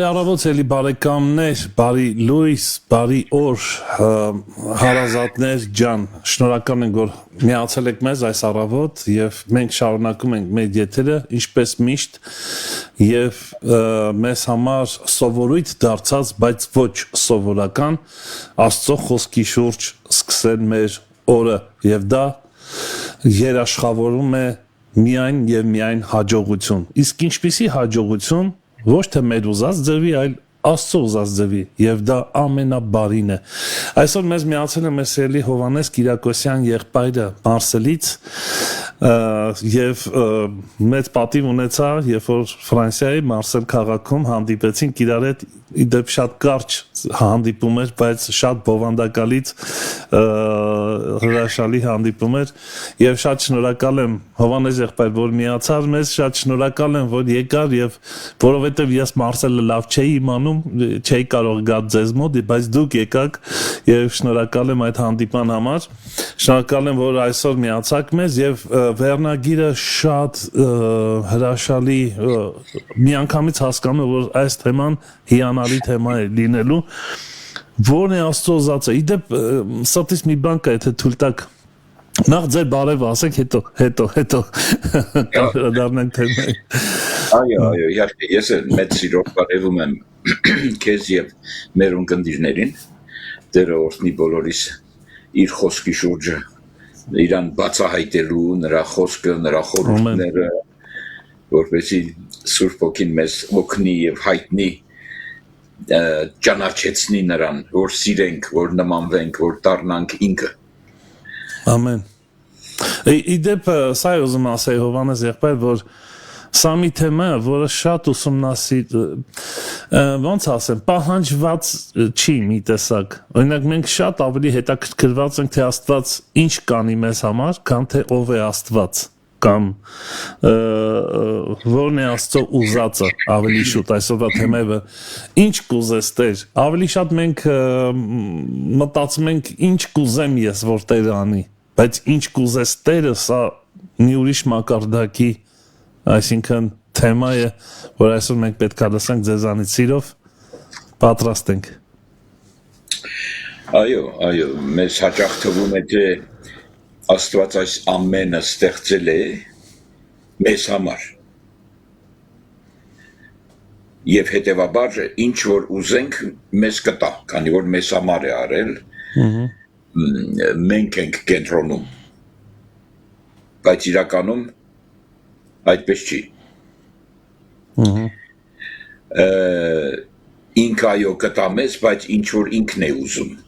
Բարի առավոտ էլի բարեկամներ, բարի լույս, բարի օր, հարազատներ ջան, շնորհակալ ենք, որ միացել եք մեզ այս առավոտ եւ մենք շարունակում ենք մեր եթերը, ինչպես միշտ եւ մեզ համար սովորույթ դարձած, բայց ոչ սովորական Աստծո խոսքի շուրջ սկսել մեր օրը եւ դա երաշխավորում է միայն եւ միայն հաջողություն։ Իսկ ինչպիսի հաջողություն ոչ թե մեր ուզած ձևի, այլ Աստծո ուզած ձևի, եւ դա ամենաբարին է։ Այսօր մեզ միացել է մեր սիրելի Հովհաննես Կիրակոսյան եղբայրը Մարսելից եւ մեծ պատիվ ունեցա, երբ որ Ֆրանսիայի Մարսել քաղաքում հանդիպեցինք իրար հետ, իդեպ շատ կարճ հանդիպում էր, բայց շատ բովանդակալից հրաշալի հանդիպում էր եւ շատ շնորհակալ եմ Հովհաննես եղբայր, որ միացար մեզ, շատ շնորհակալ եմ, որ եկար եւ որովհետեւ ես Մարսելը լավ չէի իմանում, չէի կարող գալ ձեզ մոտ, բայց դուք եկաք եւ շնորհակալ եմ այդ հանդիպման համար։ Շնորհակալ եմ, որ այսօր միացաք մեզ եւ վերնագիրը շատ հրաշալի միանգամից հասկանում եմ, որ այս թեման հիանալի թեմա է լինելու, որն է Աստծո ուզածը։ Իդեպ ստից մի բան կա, եթե թույլ տաք նախ ձեր բարև ասեք, հետո կանդրադառնանք թեմային։ Այո, իհարկե, ես մեծ սիրով բարևում եմ քեզ եւ մեր ունկնդիրներին, Տերը օրհնի բոլորիս իր խոսքի շուրջը, իրան բացահայտելու, նրա խոսքը, նրա խորհուրդները, որպեսզի Սուրբ Հոգին մեզ օգնի եւ հայտնի, ճանաչեցնի նրան, որ սիրենք, որ նմանվենք, որ դառնանք ինքը։ Ամեն։ Իդեպ սա ուզում ասել Հովհաննես եղբայր, որ սա մի թեմա է, որը շատ ոնց ասեմ, պահանջված չի մի տեսակ։ Օրինակ մենք շատ ավելի հետաքրքրված ենք, թե Աստված ինչ կանի մեզ համար, քան թե ով է Աստված կամ որն է Աստծո ուզածը ավելի շուտ այսօրվա թեմայը ինչ կուզես Տեր, ավելի շատ մենք մտածում ենք ինչ կուզեմ ես որ Տերը անի, բայց ինչ կուզես Տերը սա մի ուրիշ մակարդակի, այսինքն թեմա է, որ այսօր մենք պետք է լսենք ձեզանից սիրով պատրաստ ենք։ Այո, մեզ հաճախ թվում է, թե Աստված այս ամենը ստեղծել է մեզ համար։ Եվ հետևաբար ինչ որ ուզենք մեզ կտա, քանի որ մեզ համար է արել, մենք ենք կենտրոնում։ Բայց իրականում այդպես չի։ Ինքը այո կտա մեզ, բայց ինչ որ ինքն է ուզում։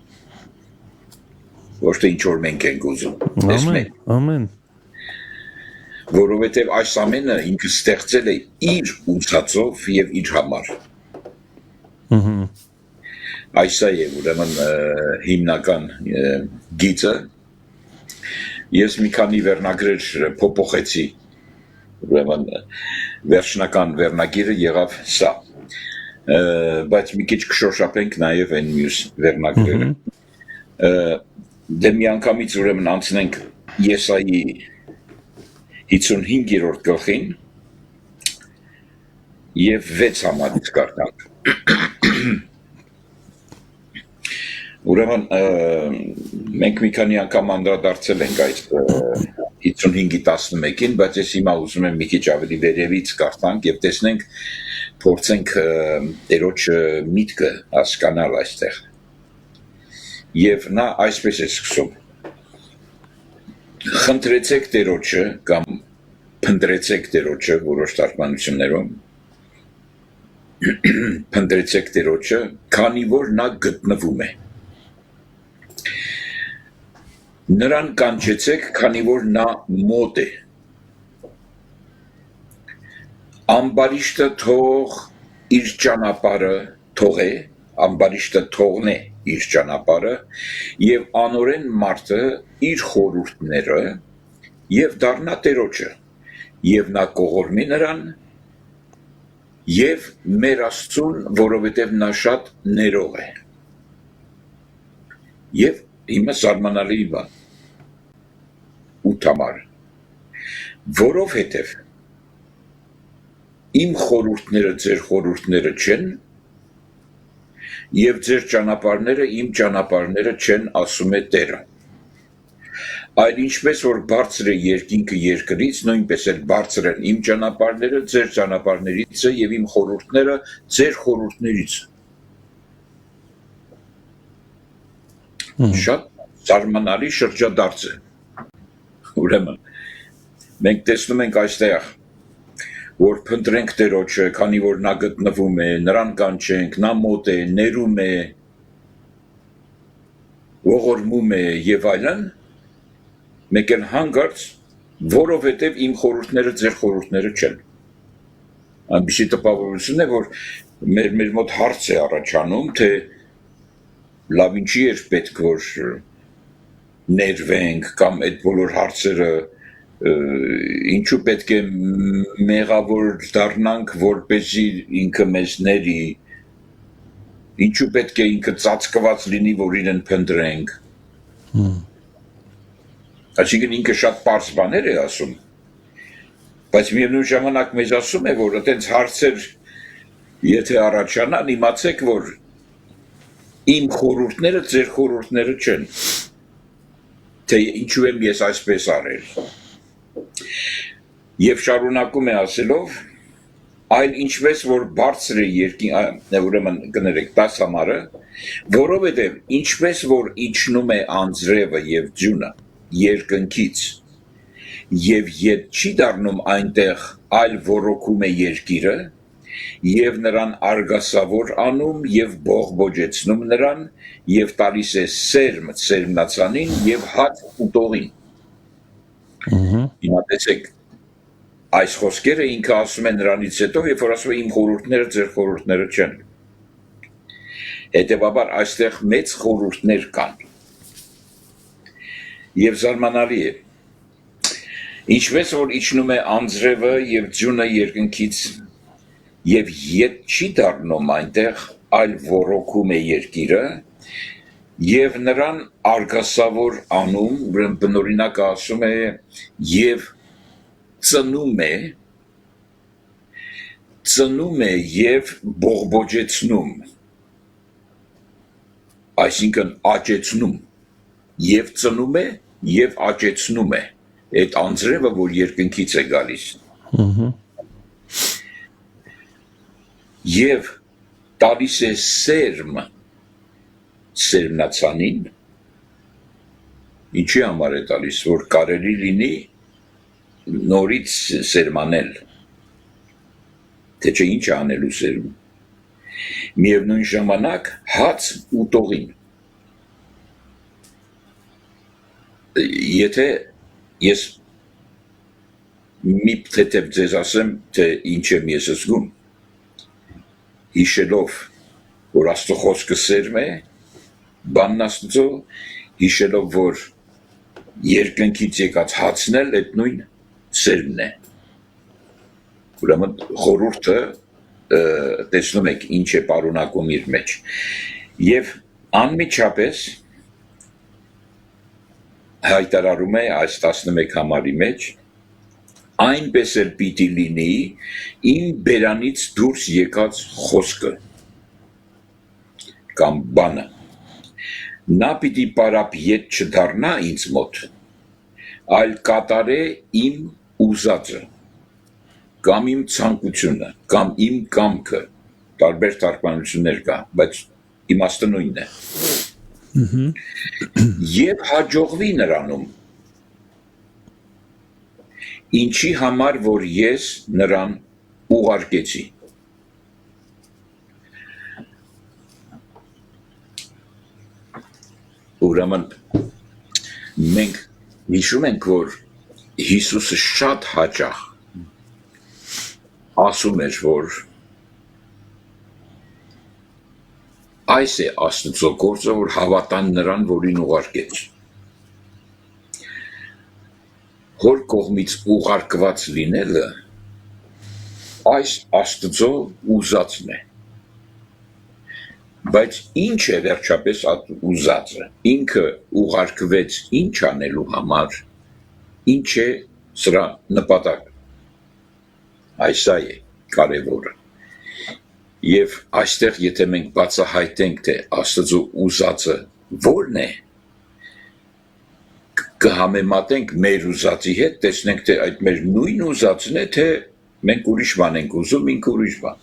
Ոչ թե ինչ որ մենք ենք ուզում։ Ամեն։ Որովհետև այս ամենը ինքը ստեղծել է իր ուզածով եւ իր համար։ Այս է ուրեմն հիմնական գիծը։ Ես մի քանի վերնագրեր փոփոխեցի։ Ուրեմն վերջնական վերնագիրը եղավ սա։ Բայց մի քիչ կշոշափենք նաեւ այն մյուս վերնագրերը։ Դե միանգամից ուրեմն անցնենք Եսայի 55-րդ գլխին եւ 6 համարից կարդանք։ Ուրեմն մենք մի քանի անգամ անդրադարձել ենք այդ 55-11-ին, բայց ես հիմա ուզում եմ մի քիչ ավելի վերևից կարդանք եւ տեսնենք, փորձենք Տերոջ միտքը հասկանալ այստեղ։ Եվ նա այսպես է սկսում. Խնդրեցեք Տերոջը կամ փնտրեցեք Տերոջը որոշ թարգմանություններում, փնտրեցեք Տերոջը, քանի որ նա գտնվում է։ Նրան կանչեցեք, քանի որ նա մոտ է։ Ամբարիշտը թող իր ճանապարհը թողե, ամբարիշտը թողնե իր ճանապարհը եւ անորեն մարդը իր խորհուրդները եւ դառնա Տերոջը եւ նա կողորմի նրան եւ մեր Աստծուն, որովհետեւ նա շատ ներող է։ Եվ հիմա սարմանալի բան 8 համար, որովհետեւ իմ խորհուրդները ձեր խորհուրդները չեն Եվ ձեր ճանապարհները իմ ճանապարհները չեն, ասում է Տերը։ Այլ ինչպես որ բարձր է երկինքը երկրից, նույնպես էլ բարձր են իմ ճանապարհները ձեր ճանապարհներից եւ իմ խորհուրդները ձեր խորհուրդներից։ Շատ զարմանալի շրջադարձ է։ Ուրեմն մենք տեսնում ենք այստեղ, որ փնտրենք Տերոջը, քանի որ նա գտնվում է, նրան կանչենք, նա մոտ է, ներում է, ողորմում է եւ այլն, մեկ էլ հանգարց, որովհետեւ իմ խորհուրդները ձեր խորհուրդները չեն։ Այնպիսի տպավորություն է, որ մեր մոտ հարց է առաջանում, թե լավ ինչի էր պետք որ ներվենք կամ այդ բոլոր հարցերը ինչու պետք է մեղավոր դառնանք, որպեսզի ինքը մեզ ների, ինչու պետք է ինքը ծածկված լինի, որ իրեն փնտրենք։ Այսինքն ինքը շատ պարզ բաներ է ասում, բայց միևնույն ժամանակ մեզ ասում է, որ այդպես հարցեր եթե առաջանան, իմացեք, որ իմ խորհուրդները ձեր խորհուրդները չեն, թե ինչու եմ ես այսպես արել։ Եվ շարունակում է ասելով, այլ ինչպես որ բարձր է երկին, ուրեմն կներեք 10 համարը, որովհետև ինչպես որ իջնում է անձրևը եւ ձյունը երկնքից, եւ ետ չի դառնում այնտեղ, այլ ոռոգում է երկիրը, եւ նրան արգասավոր անում եւ բողբոջեցնում նրան եւ տալիս է սերմ սերմնացանին եւ հաց ուտողին։ Հիմա տեսեք, այս խոսքերը ինքը ասում է նրանից հետո, երբ որ ասում է իմ խորհուրդները ձեր խորհուրդները չեն։ Հետևաբար այստեղ մեծ խորհուրդներ կան։ Եվ զարմանալի է, ինչպես որ իջնում է անձրևը եւ ձյունը երկնքից եւ ետ չի դառնում այնտեղ, այլ ոռոգում է երկիրը եւ նրան արգասավոր անում, բնօրինակը ասում է եւ ծնում է եւ բողբոջեցնում, այսինքն աճեցնում, եւ ծնում է եւ աճեցնում է այդ անձրևը, որ երկնքից է գալիս։ Եվ տալիս է սերմ սերմնացանին, ինչի համար է տալիս, որ կարելի լինի նորից սերմանել, թե չէ ինչ անելու սերմ, միևնույն ժամանակ հաց ուտողին։ Եթե ես մի թեթև ձեզ ասեմ, թե ինչ եմ ես զգում, հիշելով, որ Աստծո խոսքը սերմ է, բանն Աստծո, հիշելով, որ երկնքից եկած հացն էլ այդ նույն սերմն է։ Ուրեմն խորհուրդը տեսնում եք ինչ է պարունակում իր մեջ։ Եվ անմիջապես հայտարարում է այս 11 համարի մեջ, այնպես էլ պիտի լինի իմ բերանից դուրս եկած խոսքը կամ բանը, նա պիտի պարապիետ չդառնա ինձ մոտ, այլ կատարե իմ ուզածը, կամ իմ ցանկությունը, կամ իմ կամքը, տարբեր թարգմանություններ կա, բայց իմաստը նույնն է։ Եվ հաջողվի նրանում, ինչի համար, որ ես նրան ուղարկեցի։ Ուրեմն մենք հիշում ենք, որ Հիսուսը շատ հաճախ ասում էր, որ այս է Աստծո գործը, որ հավատան նրան, որին ուղարկեց։ Հոր կողմից ուղարկված լինելը այս Աստծո ուզածն է։ Բայց ինչ է վերջապես ուզածը։ Ինքը ուղարկվեց ինչ անելու համար, ինչ է սրա նպատակ։ Այս է կարևորը։ Եվ այստեղ եթե մենք բացահայտենք, թե Աստծո ուզածը որն է, կհամեմատենք մեր ուզածի հետ, տեսնենք, թե այդ մեր նույն ուզածն է, թե մենք ուրիշ բան ենք ուզում, ինքը ուրիշ բան։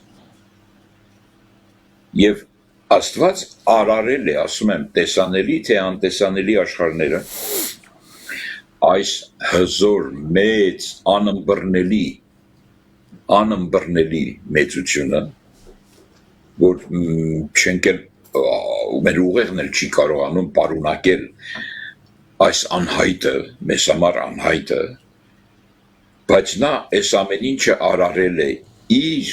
Եվ Աստված արարել է, ասում եմ, տեսանելի, թե անտեսանելի աշխարհները, այս հզոր, մեծ, անըմբռնելի մեծությունը, որ չենք էլ մեր ուղեղն էլ չի կարողանում պարունակել այս անհայտը, մեզ համար անհայտը, բայց նա այս ամեն ինչը արարել է իր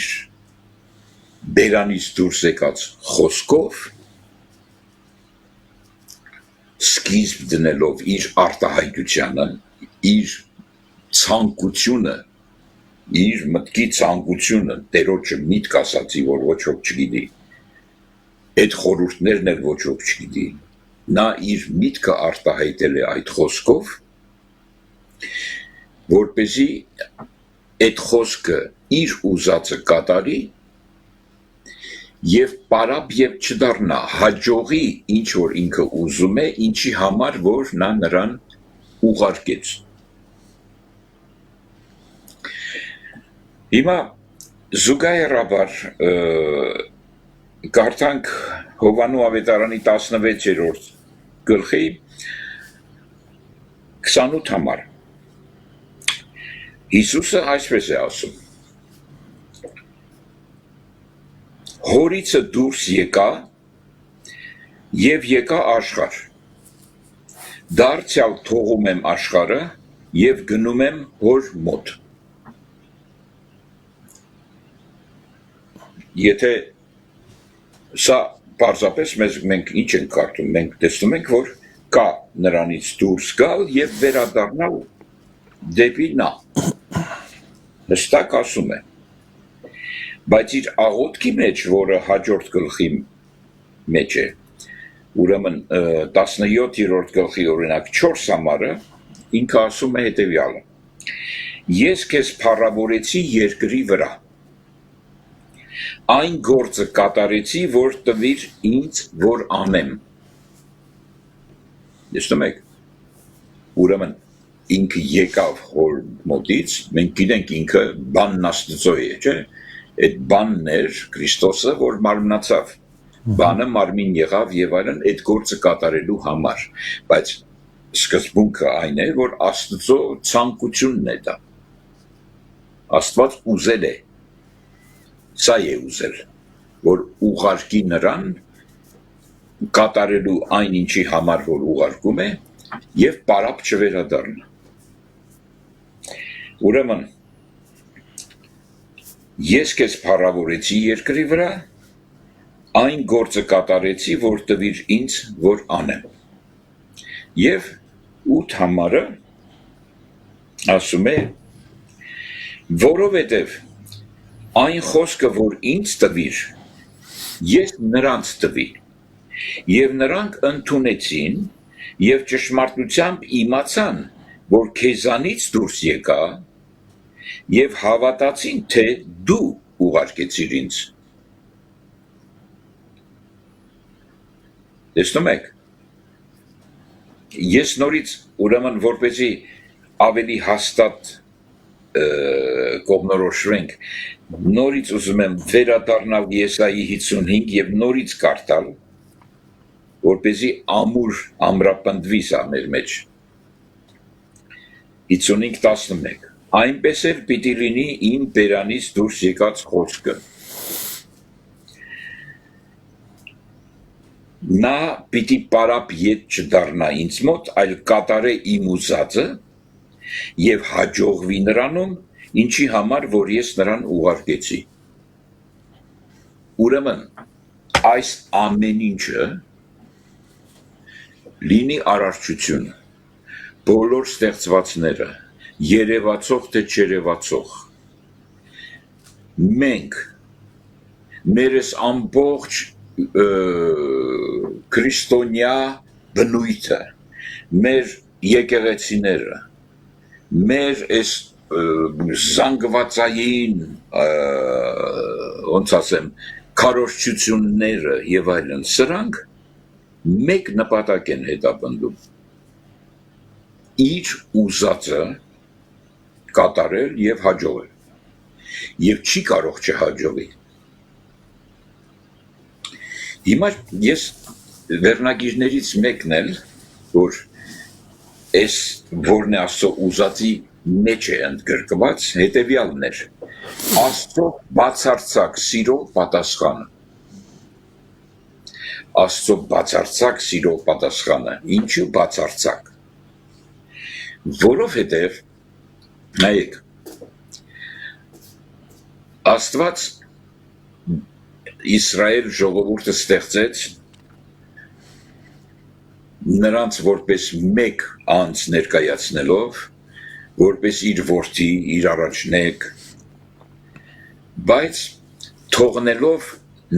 բերանից դուրս եկած խոսքով, սկիզբ դնելով իր արտահայտությանը, իր ցանկությունը, իր մտքի ցանկությունը, Տերոջը միտք ասացի, որ ոչ ոք չգիտի, այդ խորհուրդներն էլ ոչ ոք չգիտի, նա իր միտքը արտահայտել է այդ խոսքով, որպեսզի այդ խոսքը իր ուզածը կատարի եւ պարապ եւ չդառնա հաջողի ինչ որ ինքը ուզում է, ինչի համար որ նա նրան ուղարկեց։ Հիմա զուգահեռաբար կարդանք Հովանու ավետարանի 16-րդ գլխի 28 համար։ Հիսուսը այսպես է ասում. Հորիցը դուրս եկա եւ եկա աշխարհ։ Դարձյալ թողում եմ աշխարհը եւ գնում եմ հոր մոտ։ Եթե սա պարզապես մենք ինչ ենք կարդում, մենք տեսնում ենք, որ կա նրանից դուրս գալ եւ վերադառնալ դեպի նա։ Հստակ ասում է։ Բայց իր աղոթքի մեջ, որը հաջորդ գլխի մեջ է, ուրեմն 17-րդ գլխի օրինակ 4 համարը, ինքը ասում է հետևյալը. Ես քեզ փառավորեցի երկրի վրա, այն գործը կատարեցի, որ տվիր ինձ, որ անեմ։ Տեսնում եք, ուրեմն ինքը եկավ հոր մոտից, մենք գիտենք ինքը բանն Աստծո է, չէ՞։ Այդ բանն էր Քրիստոսը, որ մարմնացավ, բանը մարմին եղավ եւ այլն այդ գործը կատարելու համար, բայց սկզբունքը այն է, որ Աստծո ցանկությունն է դա։ Աստված ուզել է, սա է ուզել, որ ուղարկի նրան կատարելու այն ինչի համար, որ ուղարկում է եւ պարապ չվերադառնա։ Ուրեմն Ես քեզ փառավորեցի երկրի վրա, այն գործը կատարեցի, որ տվիր ինձ, որ անեմ։ Եվ 8 համարը ասում է, որովհետև այն խոսքը, որ ինձ տվիր, ես նրանց տվի, եւ նրանք ընդունեցին եւ ճշմարտությամբ իմացան, որ քեզանից դուրս եկա, եւ հավատացին, թե դու ուղարկեցիր ինձ։ Տեսնում եք, ես նորից ուրեմն որպեսզի ավելի հաստատ կողմնորոշվենք, նորից ուզում եմ վերադառնալ Եսայի 55 եւ նորից կարդալ, որպեսզի ամուր ամրապնդվի սա մեր մեջ։ 55:11 Այնպես էլ պիտի լինի իմ բերանից դուրս եկած խոսքը։ Նա պիտի պարապ ետ չդառնա ինձ մոտ, այլ կատարե իմ ուզածը եւ հաջողվի նրանում, ինչի համար, որ ես նրան ուղարկեցի։ Ուրեմն այս ամեն ինչը լինի արարչություն, բոլոր ստեղծվածները, երևացող թե չերևացող, մենք, մերս ամբողջ քրիստոնյա բնույթը, մեր եկեղեցիները, մեր այս զանգվածային, ոնց ասեմ, քարոզչությունները եւ այլն, սրանք մեկ նպատակ են հետապնդում իր ուզածը կատարել եւ հաջողել եւ չի կարող չհաջողի հիմա ես վերնագիրներից մեկն էլ որ այս որն է Աստծո ուզածի մեջ է ընդգրկված հետեւյալն էր Աստծո բացարձակ սիրո պատասխանը Աստծո բացարձակ սիրո պատասխանը ինչու բացարձակ որովհետև նայեք Աստված Իսրայել ժողովուրդը ստեղծեց նրանց որպես մեկ անձ ներկայացնելով որպես իր որդի իր առաջնեկ բայց թողնելով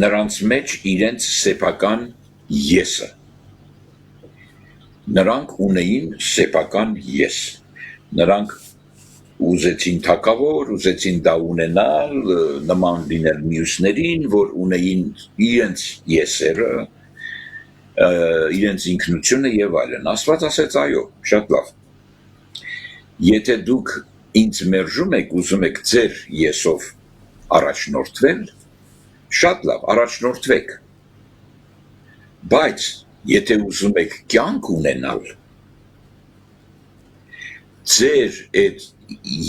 նրանց մեջ իրենց սեփական եսը նրանք ունեին սեփական ես նրանք ուզեցին թակավոր ուզեցին դա ունենալ նման լինել մյուսներին որ ունեին իրենց եսերը իրենց ինքնությունը եւ այլն Աստված ասեց այո շատ լավ եթե դուք ինձ մերժում եք ուզում եք ձեր եսով առաջնորդվել շատ լավ առաջնորդվեք բայց եթե ուզում եք կյանք ունենալ ձեր այդ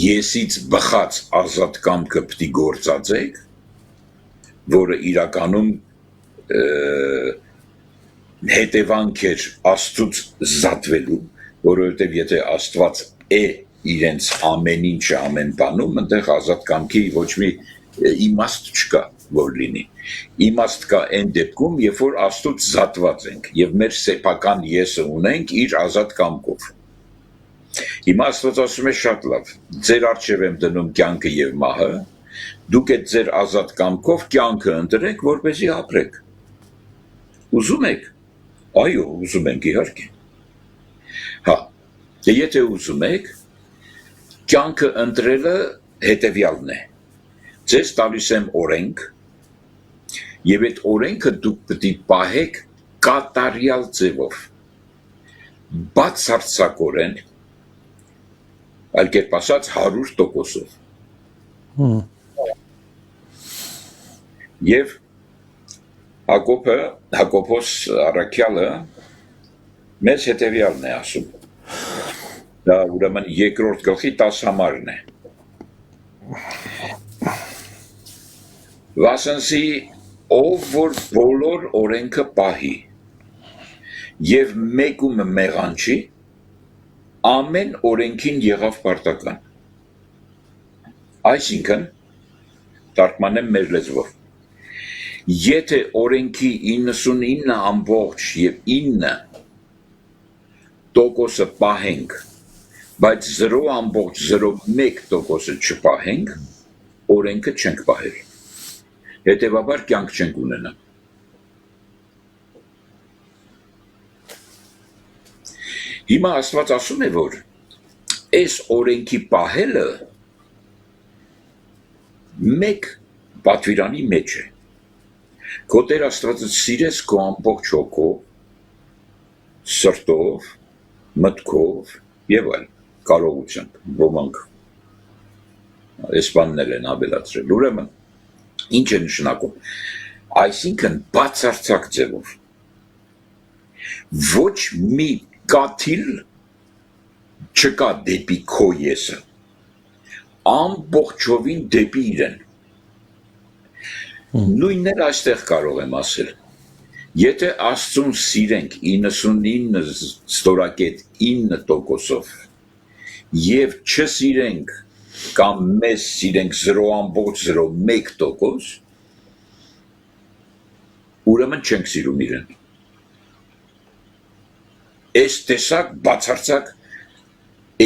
եսից բխած ազատ կամքը պիտի գործածեք որը իրականում հետևանք էր Աստծուց զատվելու որովհետև եթե Աստված է իրենց ամեն ինչը ամեն բանում այնտեղ ազատ կամքի ոչ մի իմաստ չկա որ լինի իմաստ կա այն դեպքում երբ որ Աստծուց զատված ենք եւ մեր սեփական եսը ունենք իր ազատ կամքով հիմա Աստված ասում է շատ լավ ձեր առջև եմ դնում կյանքը եւ մահը դուք եք ձեր ազատ կամքով կյանքը ընտրեք որպեսզի ապրեք ուզում եք այո ուզում ենք իհարկե հա եթե ուզում եք կյանքը ընտրելը հետեւյալն է ձեզ տալիս եմ օրենք եւ այդ օրենքը դուք պետք է պահեք կատարյալ ձևով բացարձակորեն այլ կերպ ասած 100%-ով եւ Հակոբոս առաքյալը մեզ հետեւյալն է ասում դա ուրեմն երկրորդ գլխի 10 համարն է Վասնսի ով որ բոլոր օրենքը պահի եւ մեկում մեղանչի ամեն օրենքին եղավ պարտական այսինքն թարգմանեմ մեր լեզվով եթե օրենքի 99 ամբողջ եւ 9% պահենք բայց 0.01% չպահենք օրենքը չենք պահել հետևաբար կյանք չենք ունենա հիմա Աստված ասում է որ այս օրենքի պահելը մեկ պատվիրանի մեջ է քո Տեր Աստվածը սիրես քո ամբողջ հոգով սրտով մտքով եւ այլ կարողությամբ ոմանք այս բաններ են ավելացրել ուրեմն ինչ է նշանակում այսինքն բացարձակ ձևով ոչ մի կաթիլ չկա դեպի քո եսը ամբողջովին դեպի իրեն նույնն էլ այստեղ կարող եմ ասել եթե Աստծուն սիրենք 99.9%-ով եւ չսիրենք կամ մեզ սիրենք 0.01% ուրեմն չենք սիրում իրեն այս տեսակ բացարձակ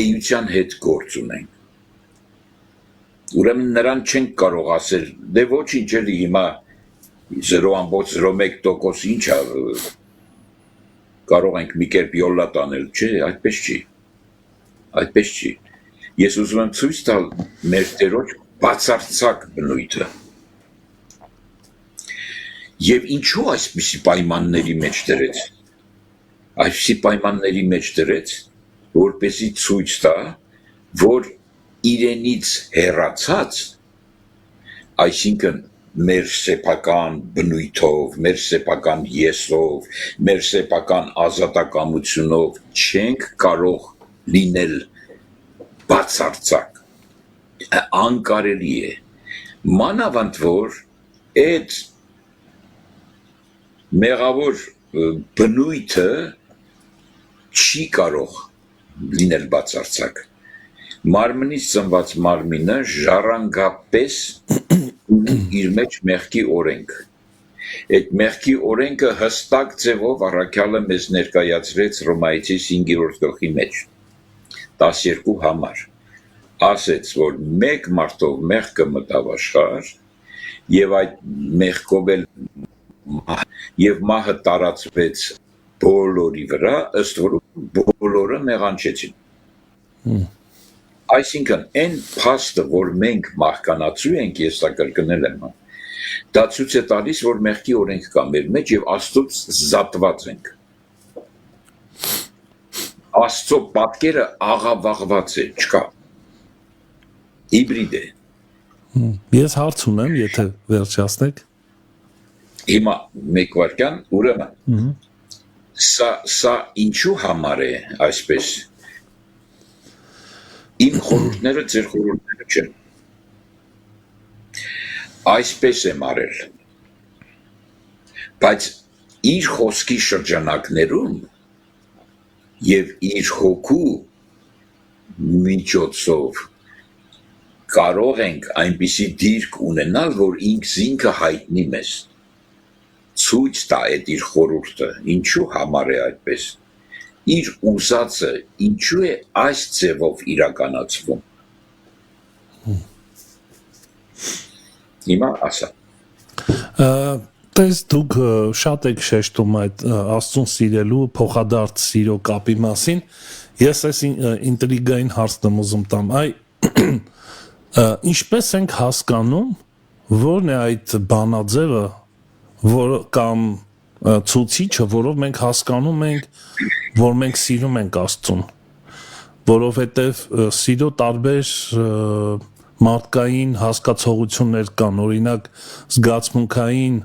էության հետ գործ ունենք ուրեմն նրան չենք կարող ասել դե ոչինչ էլի հիմա 0.01% ինչ է կարող ենք մի կերպ յոլլա տանել չէ այդպես չի ես ուզում եմ ցույց տալ մեր Տերոջ բացարձակ բնույթը Եվ ինչու այսպիսի պայմանների մեջ դրեց։ Այսպիսի պայմանների մեջ դրեց, որպեսզի ցույց տա, որ իրենից հեռացած, այսինքն մեր սեփական բնույթով, մեր սեփական եսով, մեր սեփական ազատակամությունով չենք կարող լինել բացարձակ, անկարելի է, մանավանդ որ այդ մեղավոր բնույթը չի կարող լինել բացարձակ, մարմնից ծնված մարմինը ժառանգապես ունի իր մեջ մեղքի օրենք, այդ մեղքի օրենքը հստակ ձևով առաքյալը մեզ ներկայացրեց Հռոմայեցի 5-րդ գլխի մեջ, 12 համար, ասեց, որ մեկ մարդով մեղքը մտավ աշխարհ, եւ այդ մեղքով էլ եւ մահը տարածվեց բոլորի վրա, ըստ որում բոլորը մեղանչեցին։ Այսինքն, այն փաստը, որ մենք մահկանացու ենք, ես դա կրկնել եմ, դա ցույց է տալիս, որ մեղքի օրենք կա մեր մեջ եւ Աստծոց զատված ենք։ Աստծո պատկերը աղավաղված է, չկա։ Հիբրիդ է։ Ես հարց ունեմ, եթե վերջացնեք։ Հիմա մեկ վարքյան, ուրեմն։ Սա ինչու համար է այսպես։ Իմ խորհուրդները ձեր խորհուրդները չեն։ Այսպես եմ արել։ Բայց իր խոսքի շրջանակներում եւ իր հոգու միջոցով կարող ենք այնպիսի դիրք ունենալ, որ ինքը հայտնի մեզ։ Ցույց տա այդ իր խորհուրդը, ինչու համար է այդպես։ Իր ուզածը ինչու է այս ձևով իրականացվում։ Հիմա ասա։ Տես դուք շատ եք շեշտում այդ Աստծուն սիրելու փոխադարձ սիրո կապի մասին։ Ես այս ինտրիգային հարցն եմ ուզում տամ։ Ինչպես ենք հասկանում, որն է այդ բանաձևը, որ կամ ցուցիչը, որով մենք հասկանում ենք, որ մենք սիրում ենք Աստծուն, որովհետև սիրո տարբեր մարդկային հասկացողություններ կան, օրինակ զգացմունքային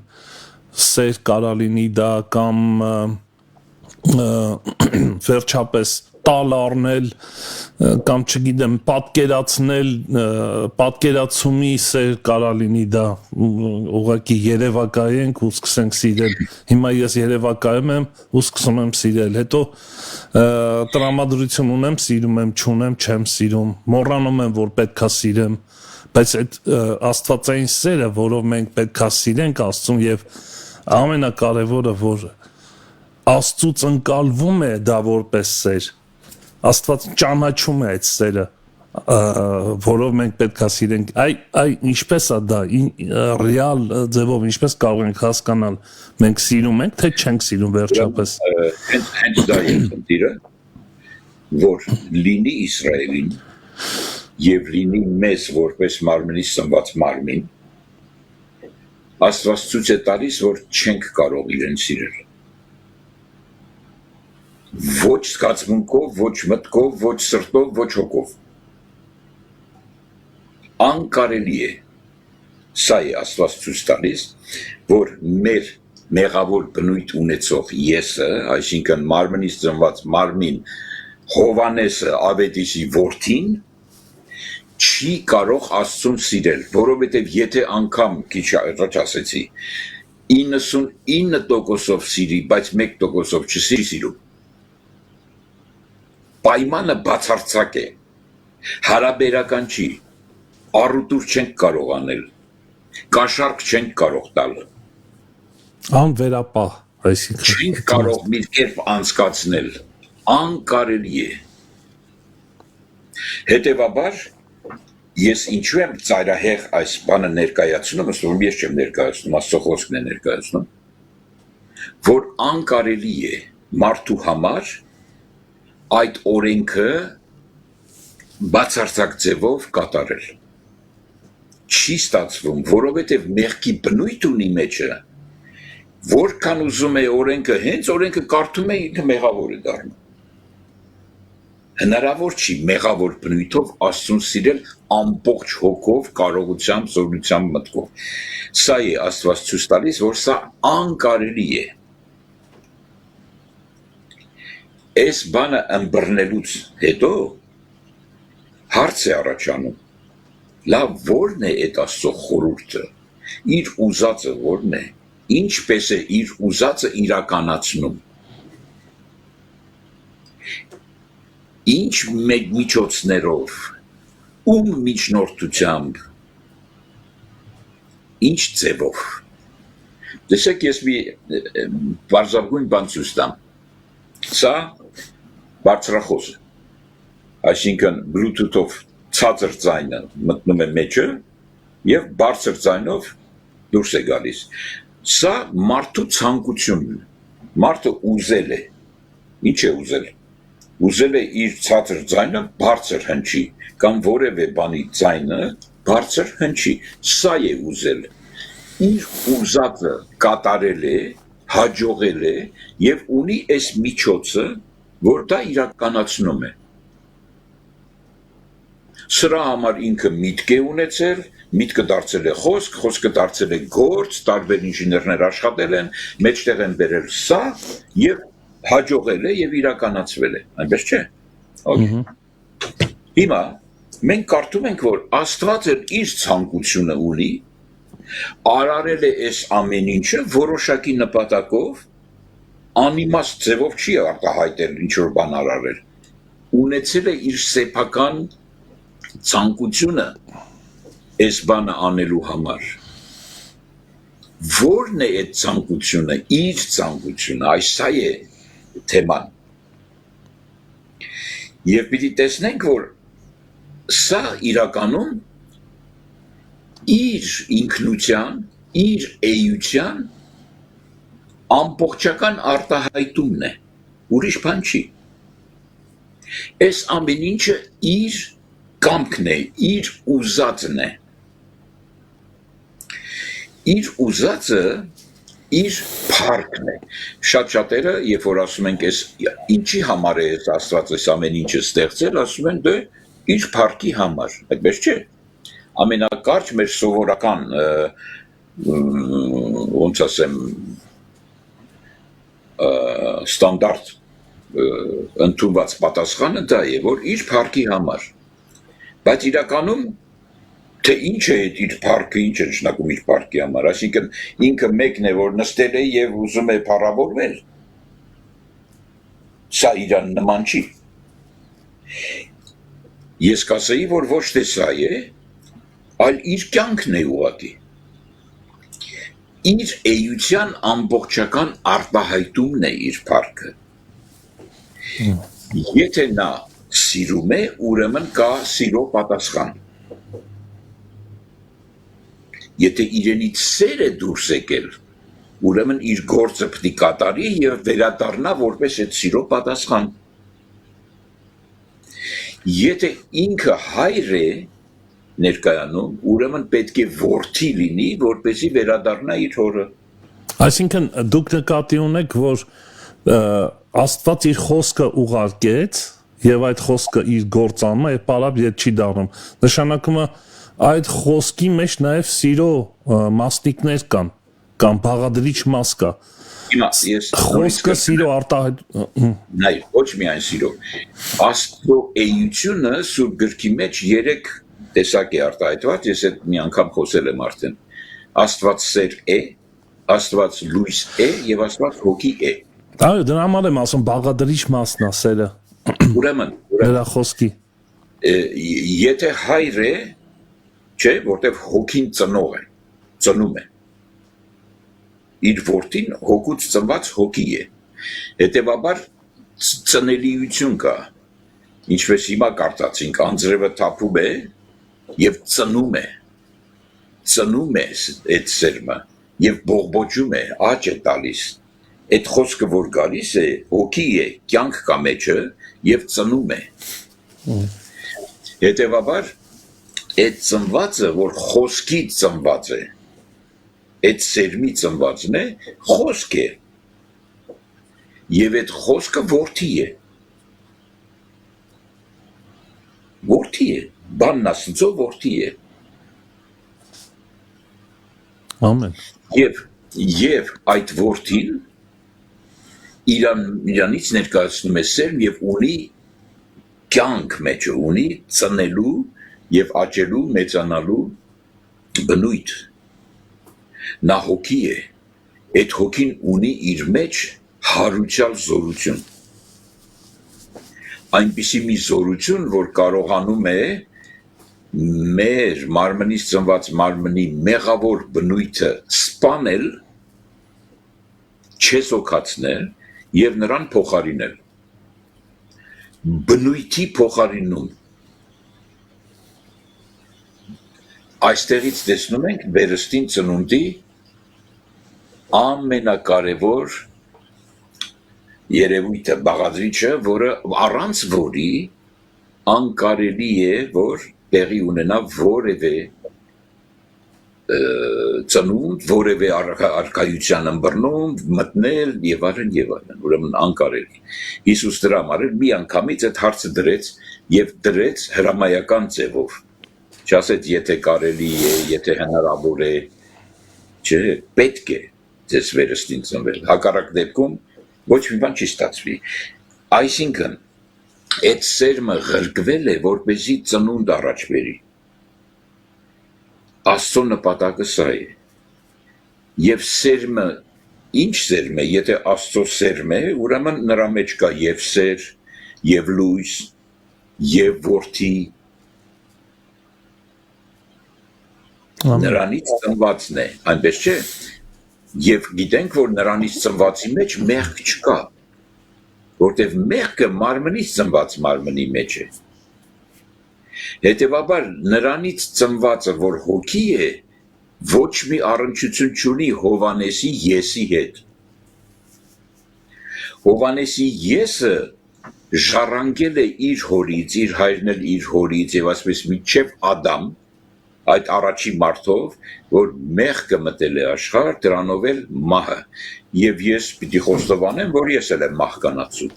սեր կարա լինի դա կամ վերջապես տալ առնել կամ չգիտեմ պատկերացնել պատկերացումի սեր կարա լինի դա ուղղակի երևակայենք ու սկսենք սիրել հիմա ես երևակայում եմ ու սկսում եմ սիրել հետո տրամադրություն ունեմ սիրում եմ չունեմ չեմ սիրում մոռանում եմ որ պետքա սիրեմ բայց այդ աստվածային սերը որով մենք պետքա սիրենք Աստծուն եւ ամենակարևորը որ Աստծուց ընկալվում է դա որպես սեր Աստված ճանաչում է այդ սերը որով մենք պետք է սիրենք այ ինչպես է դա ռեալ ձևով ինչպես կարող ենք հասկանալ մենք սիրում ենք թե չենք սիրում վերջապես հենց դա է խնդիրը որ լինի Իսրայելին եւ լինի մեզ որպես մարմնից ծնված մարմին Աստված ցույց է տալիս որ չենք կարող իրեն սիրել ոչ զգացմունքով, ոչ մտքով, ոչ սրտով, ոչ հոգով։ Անկարելի է, սա է Աստված ցույց տալիս, որ մեր մեղավոր բնույթ ունեցող եսը, այսինքն մարմնից ծնված մարմին Հովանեսը Ավետիսի որդին, չի կարող Աստծուն սիրել, որովհետև եթե անգամ քիչ առաջ ասեցի, 99%-ով սիրի, բայց 1%-ով չսիրում, պայմանը բացարձակ է, հարաբերական չի, առուտուր չենք կարող անել, կաշառք չենք կարող տալ, անվերապահ, այսինքն չենք կարող մի կերպ անցկացնել, անկարելի է, հետևաբար ես ինչու եմ ծայրահեղ այս բանը ներկայացնում, ըստ որում ես չեմ ներկայացնում, Աստծո խոսքն է ներկայացնում, որ անկարելի է մարդու համար այդ օրենքը բացարձակ ձևով կատարել։ Չի ստացվում, որովհետև մեղքի բնույթ ունի մեջը Որքան ուզում է օրենքը, հենց օրենքը կարդում է ինքը մեղավոր է դառնում։ Հնարավոր չի մեղավոր բնույթով Աստծուն սիրել ամբողջ հոգով, կարողությամբ, զորությամբ, մտքով։ Սա է Աստված ցույց տալիս, որ սա անկարելի է։ Այս բանը ըմբռնելուց հետո հարց է առաջանում։ Լավ, ո՞րն է այդ Աստծո խորհուրդը։ Իր ուզածը ո՞րն է։ Ինչպես է իր ուզածը իրականացնում։ Ինչ միջոցներով, ում միջնորդությամբ, ինչ ձևով։ Տեսեք, ես մի բարձրագույն բան ցույց տամ։ Սա բարձրախոս է։ Այսինքն Bluetooth-ով ցածր ձայնը մտնում է մեջը եւ բարձր ձայնով դուրս է գալիս։ Սա մարդու ցանկությունն է։ Մարդը ուզել է։ Ինչ է ուզել։ Ուզել է իր ցածր ձայնը բարձր հնչի կամ որևէ բանի ձայնը բարձր հնչի։ Սա է ուզել։ Իր ուզածը կատարել է, հաջողել է եւ ունի այս միջոցը, որ դա իրականացնում է։ Սրա համար ինքը միտք է ունեցել, միտքը դարձել է խոսք, խոսքը դարձել է գործ, տարբեր ինժեներներ աշխատել են, մեջտեղ են բերել սա եւ հաջողել է եւ իրականացվել է, այնպես չէ։ Հիմա մենք կարդում ենք, որ Աստված իր ցանկությունը ունի, արարել է այս ամեն ինչը որոշակի նպատակով, անիմաստ ձևով չի արտահայտել ինչ որ բան արարել։ Ունեցել է իր սեփական ցանկությունը այս բանը անելու համար։ Որն է այդ ցանկությունը, իր ցանկությունը, այս սա է թեման։ Եվ պիտի տեսնենք, որ սա իրականում իր ինքնության, իր էության ամբողջական արտահայտումն է, ուրիշ բան չի։ Այս ամեն ինչը իր կամքն է, իր ուզածն է։ Իր ուզածը իր փառքն է։ Շատ շատերը, երբ որ ասում ենք, այս ինչի համար է այս Աստված այս ամեն ինչը ստեղծել, ասում են դե իր փառքի համար, այդպես չէ։ Ամենակարճ մեր սովորական ոնց ասեմ ստանդարտ ընդունված պատասխանը դա է, որ իր փառքի համար։ Բայց իրականում թե ինչ է իր փառքը, ինչ է նշանակում իր փառքի համար, այսինքն ինքը մեկն է, որ նստել է եւ ուզում է փառավորվել։ Սա իրան նման չի։ Ես կասեի, որ ոչ թե սա է, այլ իր կյանքն է ուղղակի։ Իր էության ամբողջական արտահայտումն է իր փառքը։ Եթե նա սիրում է, ուրեմն կա սիրո պատասխան։ Եթե իրենից սեր է դուրս եկել, ուրեմն իր գործը պիտի կատարի եւ վերադառնա որպես այդ սիրո պատասխան։ Եթե ինքը հայր է ներկայանում, ուրեմն պետք է որդի լինի, որպեսզի վերադառնա իր հորը։ Այսինքն դուք նկատի ունեք, որ Աստված իր խոսքը ուղարկեց եւ այդ խոսքը իր գործանում է, պարապ ետ չի դառնում։ Նշանակում է այդ խոսքի մեջ նաև սիրո մասնիկներ կան, կամ բաղադրիչ մաս կա։ Խոսքը սիրո արտահայտ։ Նայ, ոչ միայն սիրո։ Աստծո էությունը Սուրբ գրքի մեջ 3 տեսակ է արտահայտված, ես այդ մի անգամ խոսել եմ արդեն։ Աստված սեր է, Աստված լույս է եւ Աստված հոգի է։ Այո, դրա համար եմ ասում բաղադրիչ մասն է սերը։ Ուրեմն դրա խոսքի։ Եթե հայր է, չէ, որտեվ հոգին ծնող է, ծնում է։ Իր որդին հոգուց ծնված հոգի է։ Հետևաբար ծնելիություն կա։ Ինչպես հիմա կարծացինք, անձրևը թափում է եւ ծնում է։ Ծնում է այդ սերմը եւ բողբոջում է, աճ է տալիս։ Այդ խոսքը որ գալիս է, հոգի է, կյանք կա մեջը եւ ծնում է։ Հետևաբար այդ ծնվածը, որ խոսքից ծնված է, այդ սերմի ծնվածն է, խոսք է, եւ այդ խոսքը որդի է, բանն Աստծո որդի է, Ամեն։ եւ այդ որդին իրանից ներկայացնում է սերմ եւ ունի կյանք մեջը, ունի ծնելու եւ աճելու, մեծանալու բնույթ, նա հոգի է, այդ հոգին ունի իր մեջ հարության զորություն, այնպիսի մի զորություն, որ կարողանում է մեր մարմնից ծնված մարմնի մեղավոր բնույթը սպանել, չեզոքացնել եւ նրան փոխարինել, բնույթի փոխարինում, այստեղից տեսնում ենք վերստին ծնունդի ամենակարևոր երևույթը, բաղադրիչը, որը առանց որի անկարելի է, որ տեղի ունենա որևէ ծնունդ, որևէ արքայության ըմբռնում, մտնել եւ այլն եւ այլն, ուրեմն անկարելի։ Հիսուս դրա համար մի անգամից այդ հարցը դրեց եւ դրեց հրամայական ձևով։ Չասեց եթե կարելի է, եթե հնարավոր է, չէ, պետք է ձեզ վերստին ծնվել։ Հակառակ դեպքում ոչ մի բան չի ստացվի։ Այսինքն այդ սերմը ղրկվել է, որպեսզի ծնունդ առաջ բերի։ Աստծո նպատակը սա է։ Եվ սերմը, ինչ սերմ է, եթե Աստծո սերմ է, ուրեմն նրա մեջ կա եւ սեր, եւ լույս, եւ որդի, նրանից ծնվածն է, այնպես չէ։ Եվ գիտենք, որ նրանից ծնվածի մեջ մեղք չկա, որտեվ մեղքը մարմնից ծնված մարմնի մեջ է։ Հետևաբար նրանից ծնվածը, որ հոգի է, ոչ մի առնչություն չունի Հովանեսի եսի հետ։ Հովանեսի եսը ժառանգել է իր հորից, իր հայրն էլ իր հորից եւ ասես մինչեւ Ադամ, այդ առաջի մարդով, որ մեղքը մտել է աշխարհ, դրանով էլ մահը։ Եվ ես պիտի խոստովանեմ, որ ես էլ եմ մահկանացու։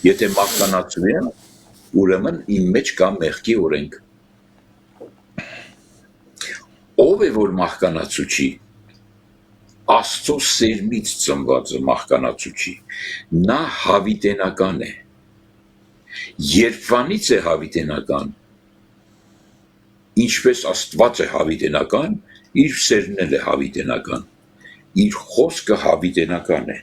Եթե մահկանացու եմ, ուրեմն իմ մեջ կա մեղքի օրենք։ Ով է որ մահկանացու չի։ Աստծո սերմից ծնվածը մահկանացու չի։ Նա հավիտենական է։ Երբվանից է հավիտենական։ Ինչպես Աստված է հավիտենական, իր սերմն էլ է հավիտենական, իր խոսքը հավիտենական է,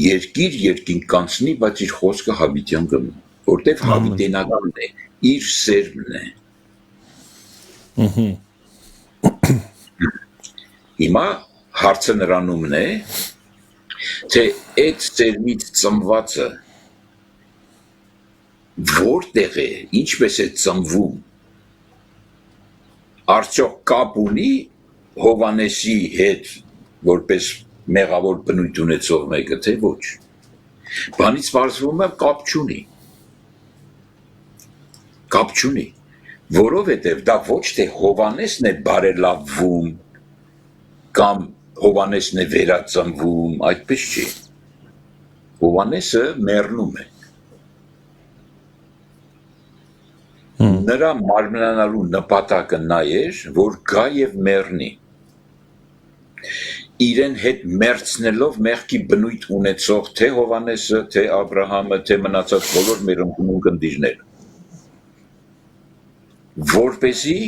երկիր երկինք կանցնի, բայց իր խոսքը հավիտյան կմնա, որտև հավիտենականն է, իր սերմն է։ Հիմա հարցը նրանումն է, թե այդ սերմից ծնվածը որտեղ է, ինչպես է ծնվում, արդյոք կապ ունի Հովանեսի հետ, որպես մեղավոր բնույթ ունեցող մեկը, թե ոչ։ Բանից պարզվում է կապ չունի։ Կապ չունի, որովհետև դա ոչ թե Հովանեսն է բարելավվում, կամ Հովանեսն է վերածնվում, այդպես չի։ Հովանեսը մեռնում է։ Նրա մարմնանալու նպատակը նա էր, որ գա եւ մեռնի։ Իրեն հետ մերցնելով մեղքի բնույթ ունեցող թե Հովանեսը, թե Աբրահամը, թե մնացած բոլոր մեր ունկնդիրները։ Որպեսզի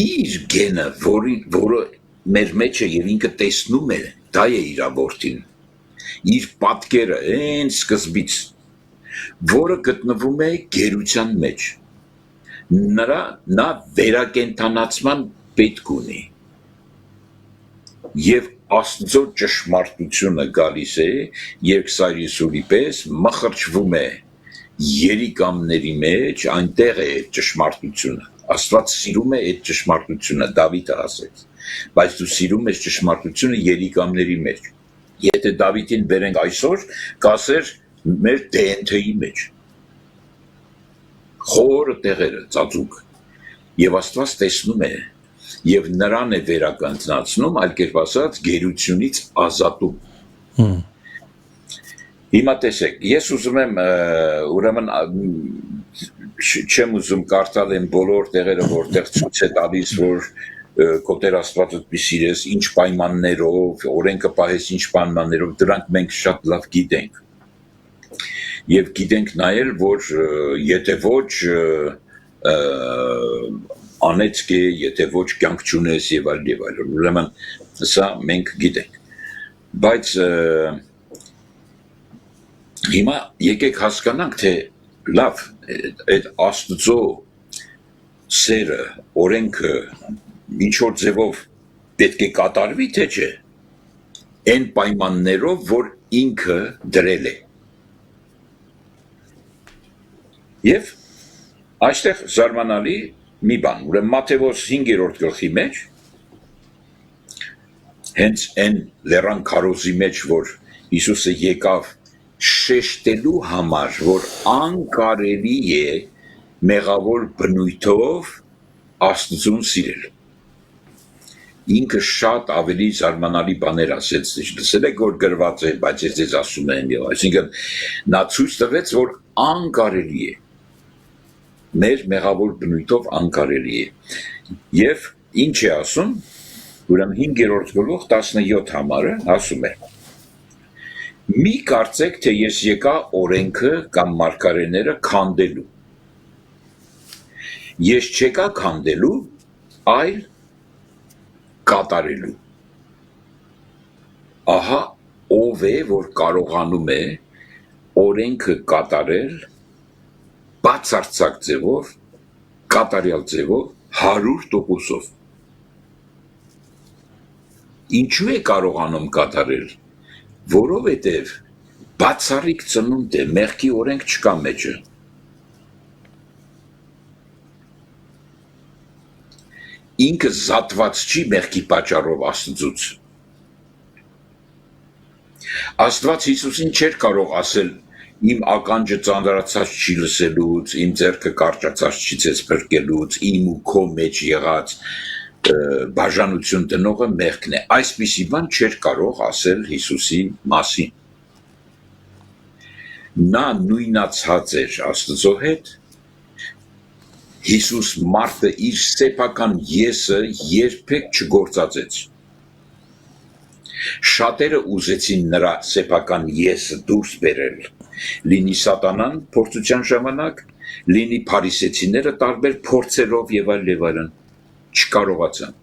իր գենը, որը մեր մեջ է եւ ինքը տեսնում է, դա է իր որդին։ Իր պատկերը հենց սկզբից, որը գտնվում է գերության մեջ։ Նա վերակենդանացման պետք ունի։ Եվ Աստծո ճշմարտությունը գալիս է, երկսայրիսուրի պես մխրճվում է երիկամների մեջ, այնտեղ է ճշմարտությունը։ Աստված սիրում է այդ ճշմարտությունը, Դավիթը ասեց, բայց դու սիրում ես ճշմարտությունը երիկամների մեջ։ Եթե Դավիթին բերենք այսօր, կասեր մեր DNT-ի մեջ։ Խորը տեղերը, ծածուկ։ Եվ Աստված տեսնում է, եւ նրան է վերականգնացնում, այլ կերպ ասած, գերությունից ազատում։ Հիմա տեսեք, ես ուզում եմ ուրեմն չեմ ուզում կարդալ են բոլոր տեղերը, որտեղ ցույց է տալիս, որ Կոտեր Աստվածը սիրես, ինչ պայմաններով, օրենքը պահես ինչ պայմաններով, դրանք մենք շատ լավ գիտենք։ Եվ գիտենք նայել, որ եթե ոչ անեծք է, եթե ոչ կյանք չունես եւ այլ, ուրեմն սա մենք գիտենք։ Բայց հիմա եկեք հասկանանք, թե լավ, այդ Աստծո սերը, օրենքը ինչ որ ձևով պետք է կատարվի, թե չէ, այն պայմաններով, որ ինքը դրել է։ Եվ այստեղ զարմանալի մի բան, ուրեմն Մատթեոս 5-րդ գլխի մեջ, հենց այն լեռան քարոզի մեջ, որ Հիսուսը եկավ շեշտելու համար, որ անկարելի է մեղավոր բնույթով Աստծուն սիրել։ Ինքը շատ ավելի զարմանալի բաներ ասեց, լսել եք, որ գրված է, բայց ես ձեզ ասում եմ, այսինքն նա ցույց տվեց, որ անկարելի է։ Մեր մեղավոր բնույթով անկարելի է։ Եվ ինչ է ասում, ուրեմն 5-րդ գլուխ 17 համարը ասում է. Մի կարծեք, թե ես եկա օրենքը կամ մարգարեները քանդելու։ Ես չեկա քանդելու, այլ կատարելու։ Ահա ով է, որ կարողանում է օրենքը կատարել բացարձակ ձևով, կատարյալ ձևով 100%-ով։ Ինչու է կարողանում կատարել, որովհետև բացառիկ ծնունդ է, մեղքի օրենք չկա մեջը։ Ինքը զատված չի մեղքի պատճառով Աստծուց։ Աստված Հիսուսին չէր կարող ասել, իմ ականջը ծանրացած չի լսելուց, իմ ձեռքը կարճացած չի ցես փրկելուց, իմ ու քո մեջ եղած բաժանություն դնողը մեղքն է։ Այսպիսի բան չէր կարող ասել Հիսուսի մասին։ Նա նույնացած էր Աստծո հետ։ Հիսուս մարդը իր սեփական եսը երբեք չգործածեց։ Շատերը ուզեցին նրա սեփական եսը դուրս բերել, լինի սատանան փորձության ժամանակ, լինի փարիսեցիները տարբեր փորձերով եւ այլն, չկարողացան,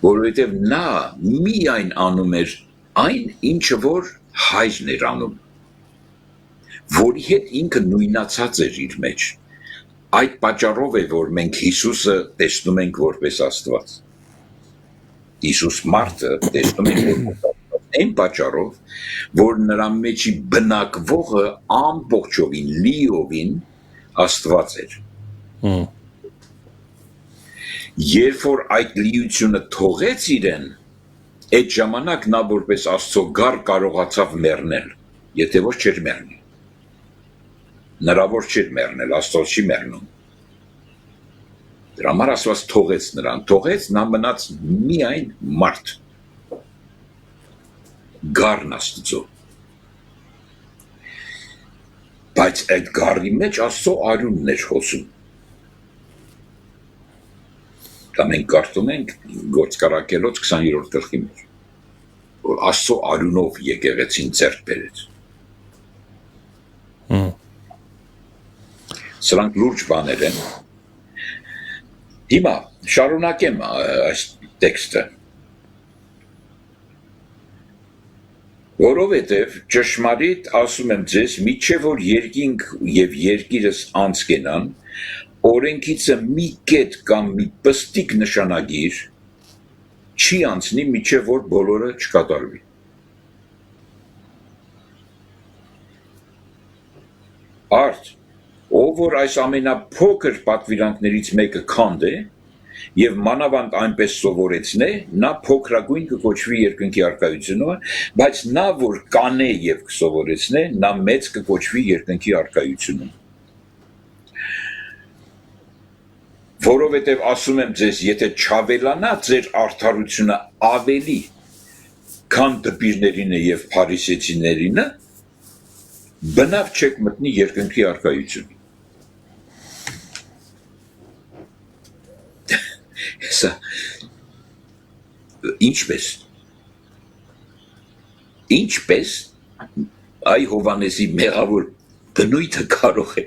որովհետեւ նա միայն անում էր այն, ինչը որ հայրն էր անում, որի հետ ինքը նույնացած էր իր մեջ։ Այդ պատճառով է, որ մենք Հիսուսը տեսնում ենք որպես Աստված։ Հիսուս մարդը տեսնում ենք որպես այն պատճառով, որ նրա մեջի բնակվողը ամբողջովին, լիովին Աստված էր։ Երբ որ այդ լիությունը թողեց իրեն, այդ ժամանակ նա որպես Աստծո գառ կարողացավ մեռնել, եթե ոչ չէր մեռնի։ Հնարավոր չէր մեռնել, Աստված չի մեռնում։ Դրա համար Աստված թողեց նրան, նա մնաց միայն մարդ։ Գառն Աստծո։ Բայց այդ գառի մեջ Աստծո արյունն էր հոսում։ Դա մենք կարդում ենք Գործկարակելոց 20-րդ գլխի մեջ, որ Աստծո արյունով եկեղեցին ձեռք բերեց։ Սրանք լուրջ բաներ են։ Հիմա շարունակեմ այս տեքստը։ Որովհետև ճշմարիտ ասում եմ ձեզ, միչև որ երկինք եւ երկիրս անցկենան, օրենքիցը մի կետ կամ մի պստիկ նշանագիր չի անցնի, միչև որ բոլորը չկատարվի։ Արդ ով որ այս ամենափոքր պատվիրանքներից մեկը քանդե եւ մանավանդ այնպես սովորեցնե, նա փոքրագույն կկոչվի երկնքի առկայությունով, բայց նա որ կանե եւ կսովորեցնե, նա մեծ կկոչվի երկնքի առկայությունում։ որովհետև ասում եմ ձեզ, եթե չավելանա ձեր արդարությունը ավելի, քան դպիրներինը եւ փարիսեցիներինը, բնավ չեք մտնի երկնքի արքայություն։ Սա ինչպես այ Հովանեսի մեղավոր բնույթը կարող է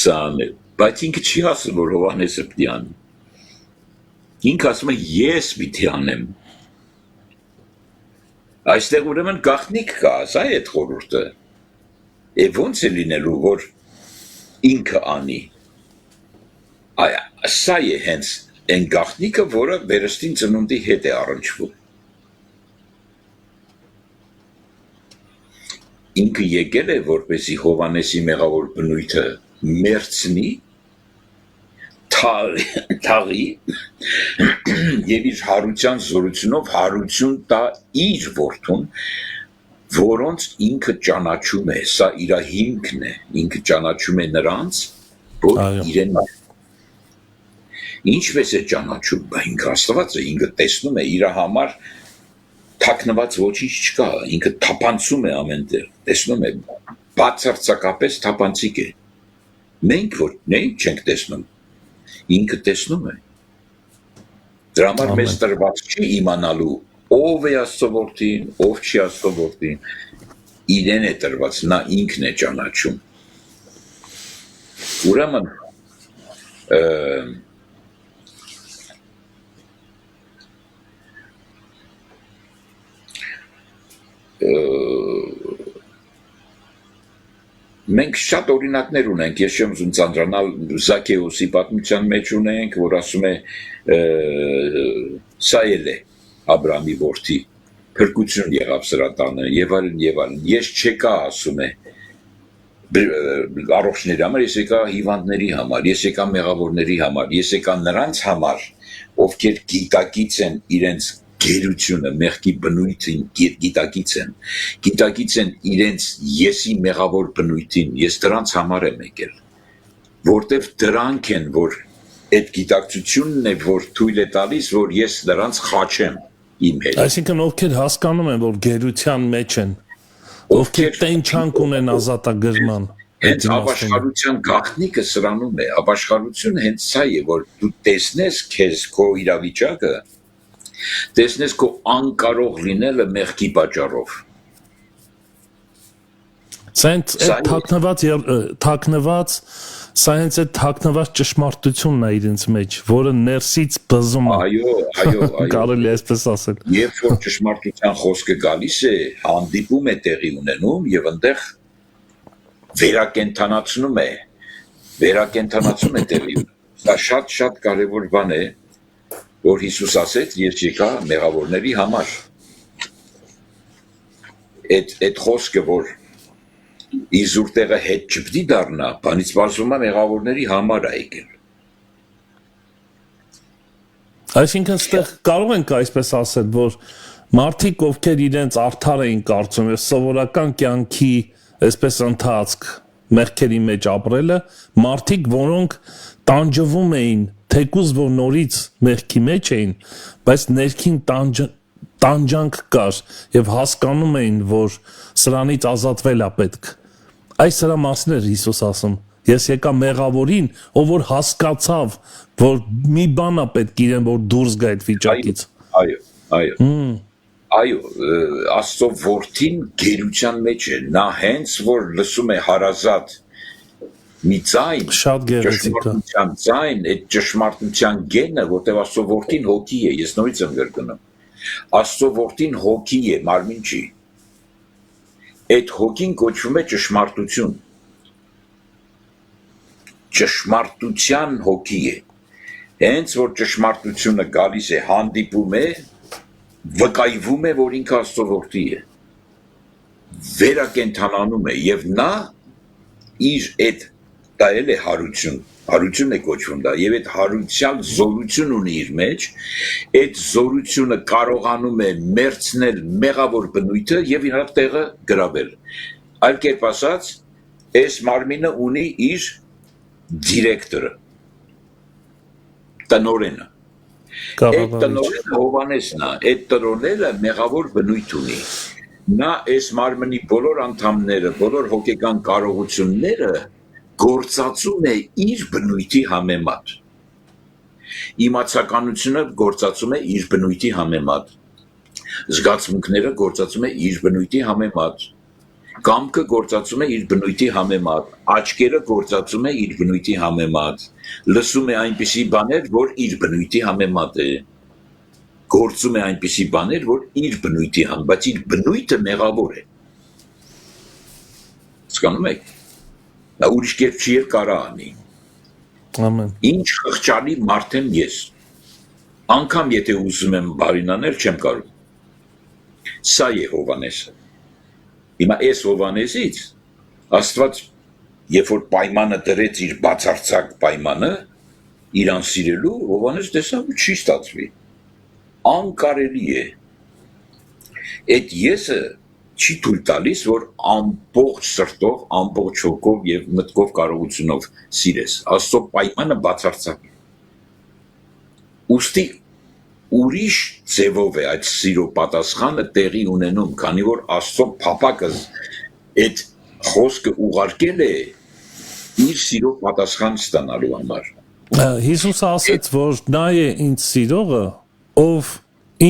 սա անել, բայց ինքը չի ասում, որ Հովանեսը պիտի անի։ Ինքը ասում է ես պիտի անեմ։ Այստեղ ուրեմն գաղտնիք կա, սա է այդ խորհուրդը։ Ոնց է լինելու, որ ինքը անի։ Սա է հենց այն գաղտնիքը, որը վերստին ծնունդի հետ է առնչվում։ Ինքը եկել է, որպեսզի Հովանեսի մեղավոր բնույթը մերցնի, թաղի եւ իր հարության զորությունով հարություն տա իր որդուն, որոնց ինքը ճանաչում է, սա իր հիմքն է, ինքը ճանաչում է նրանց, որ իրեն ինչպես է ճանաչում, բա ինքը Աստված է, ինքը տեսնում է իր համար թաքնված ոչինչ չկա, ինքը թափանցում է ամենտեղ, տեսնում է, բացարձակապես թափանցիկ է։ Մենք մենք չենք տեսնում, ինքը տեսնում է։ Դրա համար մեզ տրված չի իմանալու ով է Աստծո որդին, ով չի Աստծո որդին, իրեն է տրված, նա ինքն է ճանաչում։ Ուրեմն մենք շատ օրինակներ ունենք, ես չեմ ուզում ծանրանալ Զաքեոսի պատմության մեջ ունենք, որ ասում է սա էլ է Աբրահամի որդի, փրկություն եղավ սրա տանը եւ այլն եւ այլն։ Ես չեկա ասում է առողջների համար, ես եկա հիվանդների համար, ես եկա մեղավորների համար, ես եկա նրանց համար, ովքեր գիտակից են իրենց գերությունը, մեղքի բնույթին գիտակից են իրենց եսի մեղավոր բնույթին, ես դրանց համար եմ եկել, որտև դրանք են, որ այդ գիտակցությունն է, որ թույլ է տալիս, որ ես դրանց խաչեմ իմ հետ։ Այսինքն ովքեր հասկանում են, որ գերության մեջ են, ովքեր տենչանք ունեն ազատագրման։ Հենց ապաշխարության գաղտնիքը սրանում է, ապաշխարությունը հենց սա է, որ դու տեսնես քեզ քո իրավիճակը, տեսնես քո անկարող լինելը մեղքի պատճառով։ Սա հենց այդ թաքնված ճշմարտությունն է իրենց մեջ, որը ներսից բզում է։ Այո, կարելի է այսպես ասել։ Երբ որ ճշմարտության խոսքը գալիս է, հանդիպում է տեղի ունենում եւ այնտեղ վերակենդանացնում է տեղի ունենում։ Սա շատ կարևոր բան է, որ Հիսուս ասեց, ես եկա մեղավորների համար։ Այդ խոսքը, որ իզուր տեղը հետ չպետք դառնա, բանից բացվում է մեղավորների համար է եկել։ Այսինքն ստեղ կարող ենք այսպես ասել, որ մարդիկ, ովքեր իրենց արդար էին կարծում եւ սովորական կյանքի այսպես ընթացք մեղքերի մեջ ապրելը, մարդիկ, որոնք տանջվում էին, թեկուզ որ նորից մեղքի մեջ էին, բայց ներքին տանջանք կար եւ հասկանում էին, որ սրանից ազատվել է պետք։ Այս սրա մասին էր Հիսուս ասում։ Ես եկա մեղավորին, ով որ հասկացավ, որ մի բան է պետք իրեն, որ դուրս գա այդ վիճակից։ Այո, Աստծո որդին գերության մեջ է, նա հենց որ լսում է հարազատ մի ձայն, շատ գեղեցիկ է։ Ձայն, այդ ճշմարտության գենը, որտեղ Աստծո որդին հոգի է, ես նորից եմ կրկնում։ Աստծո որդին հոգի է, մարմին չի։ Այդ հոգին կոչվում է ճշմարտություն։ Ճշմարտության հոգի է։ Հենց որ ճշմարտությունը գալիս է, հանդիպում է, վկայվում է, որ ինքը Աստծո որդի է։ Վերակենդանանում է եւ նա իր այդ դա էլ է հարություն է կոչվում դա եւ այդ հարության զորություն ունի իր մեջ, այդ զորությունը կարողանում է մերցնել մեղավոր բնույթը եւ իր տեղը գրավել։ Այլ կերպ ասած, այս մարմինը ունի իր դիրեկտորը։ տնորենը։ Այդ տնորենը Հովանեսն է, այդ տնորենը մեղավոր բնույթ ունի։ Նա այս մարմնի բոլոր անդամները, բոլոր հոգեկան կարողությունները գործածում է իր բնույթի համեմատ։ Իմացականությունը գործածում է իր բնույթի համեմատ, զգացմունքները գործածում է իր բնույթի համեմատ, կամքը գործածում է իր բնույթի համեմատ, աչքերը գործածում է իր բնույթի համեմատ, լսում է այնպիսի բաներ, որ իր բնույթի համեմատ է, գործում է այնպիսի բաներ, որ իր բնույթի համեմատ, բայց իր բնույթը մեղավոր է։ Հասկանում եք։ Նա ուրիշ կերպ չի կարա անի։ Ամեն։ Ինչ խղճալի մարդ եմ ես։ Անկամ եթե ուզում եմ բարինանել, չեմ կարող։ Սա է Հովանեսը։ Հիմա այս Հովանեսից Աստված, երբ որ պայմանը դրեց իր բացարձակ պայմանը, իրան սիրելու, Հովանես տեսավ ու չի ստացվի։ Անկարելի է։ Այդ եսը չի թույլ տալիս, որ ամբողջ սրտով, ամբողջ հոգով եւ մտքով կարողությունով սիրես։ Աստծո պայմանը բացարձակ է։ Ուստի ուրիշ ձևով է այդ սիրո պատասխանը տեղի ունենում, քանի որ Աստծո փափակը այդ խոսքը ուղարկել է իր սիրո պատասխան ստանալու համար։ Հիսուսը ասաց, որ նա է ինձ սիրողը, ով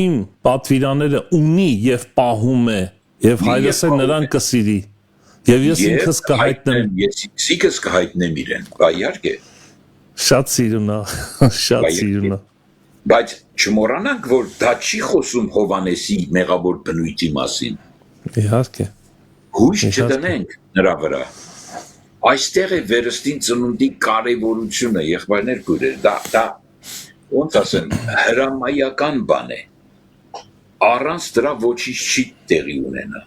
իմ պատվիրանները ունի եւ պահում է, եւ հայրս է նրան կսիրի, եւ ես ինքս կհայտնեմ, ես ինքս կհայտնեմ իրեն, իհարկե։ Շատ սիրուն է, շատ սիրուն է։ Բայց չմոռանանք, որ դա չի խոսում Հովանեսի մեղավոր բնույթի մասին։ Իհարկե։ Հույս չդնենք նրա վրա։ Այստեղ է վերստին ծնունդի կարևորությունը, եղբայրներ քույրեր, դա ոնց ասեմ, հրամայական բան է։ Առանց դրա ոչինչ չի տեղի ունենա։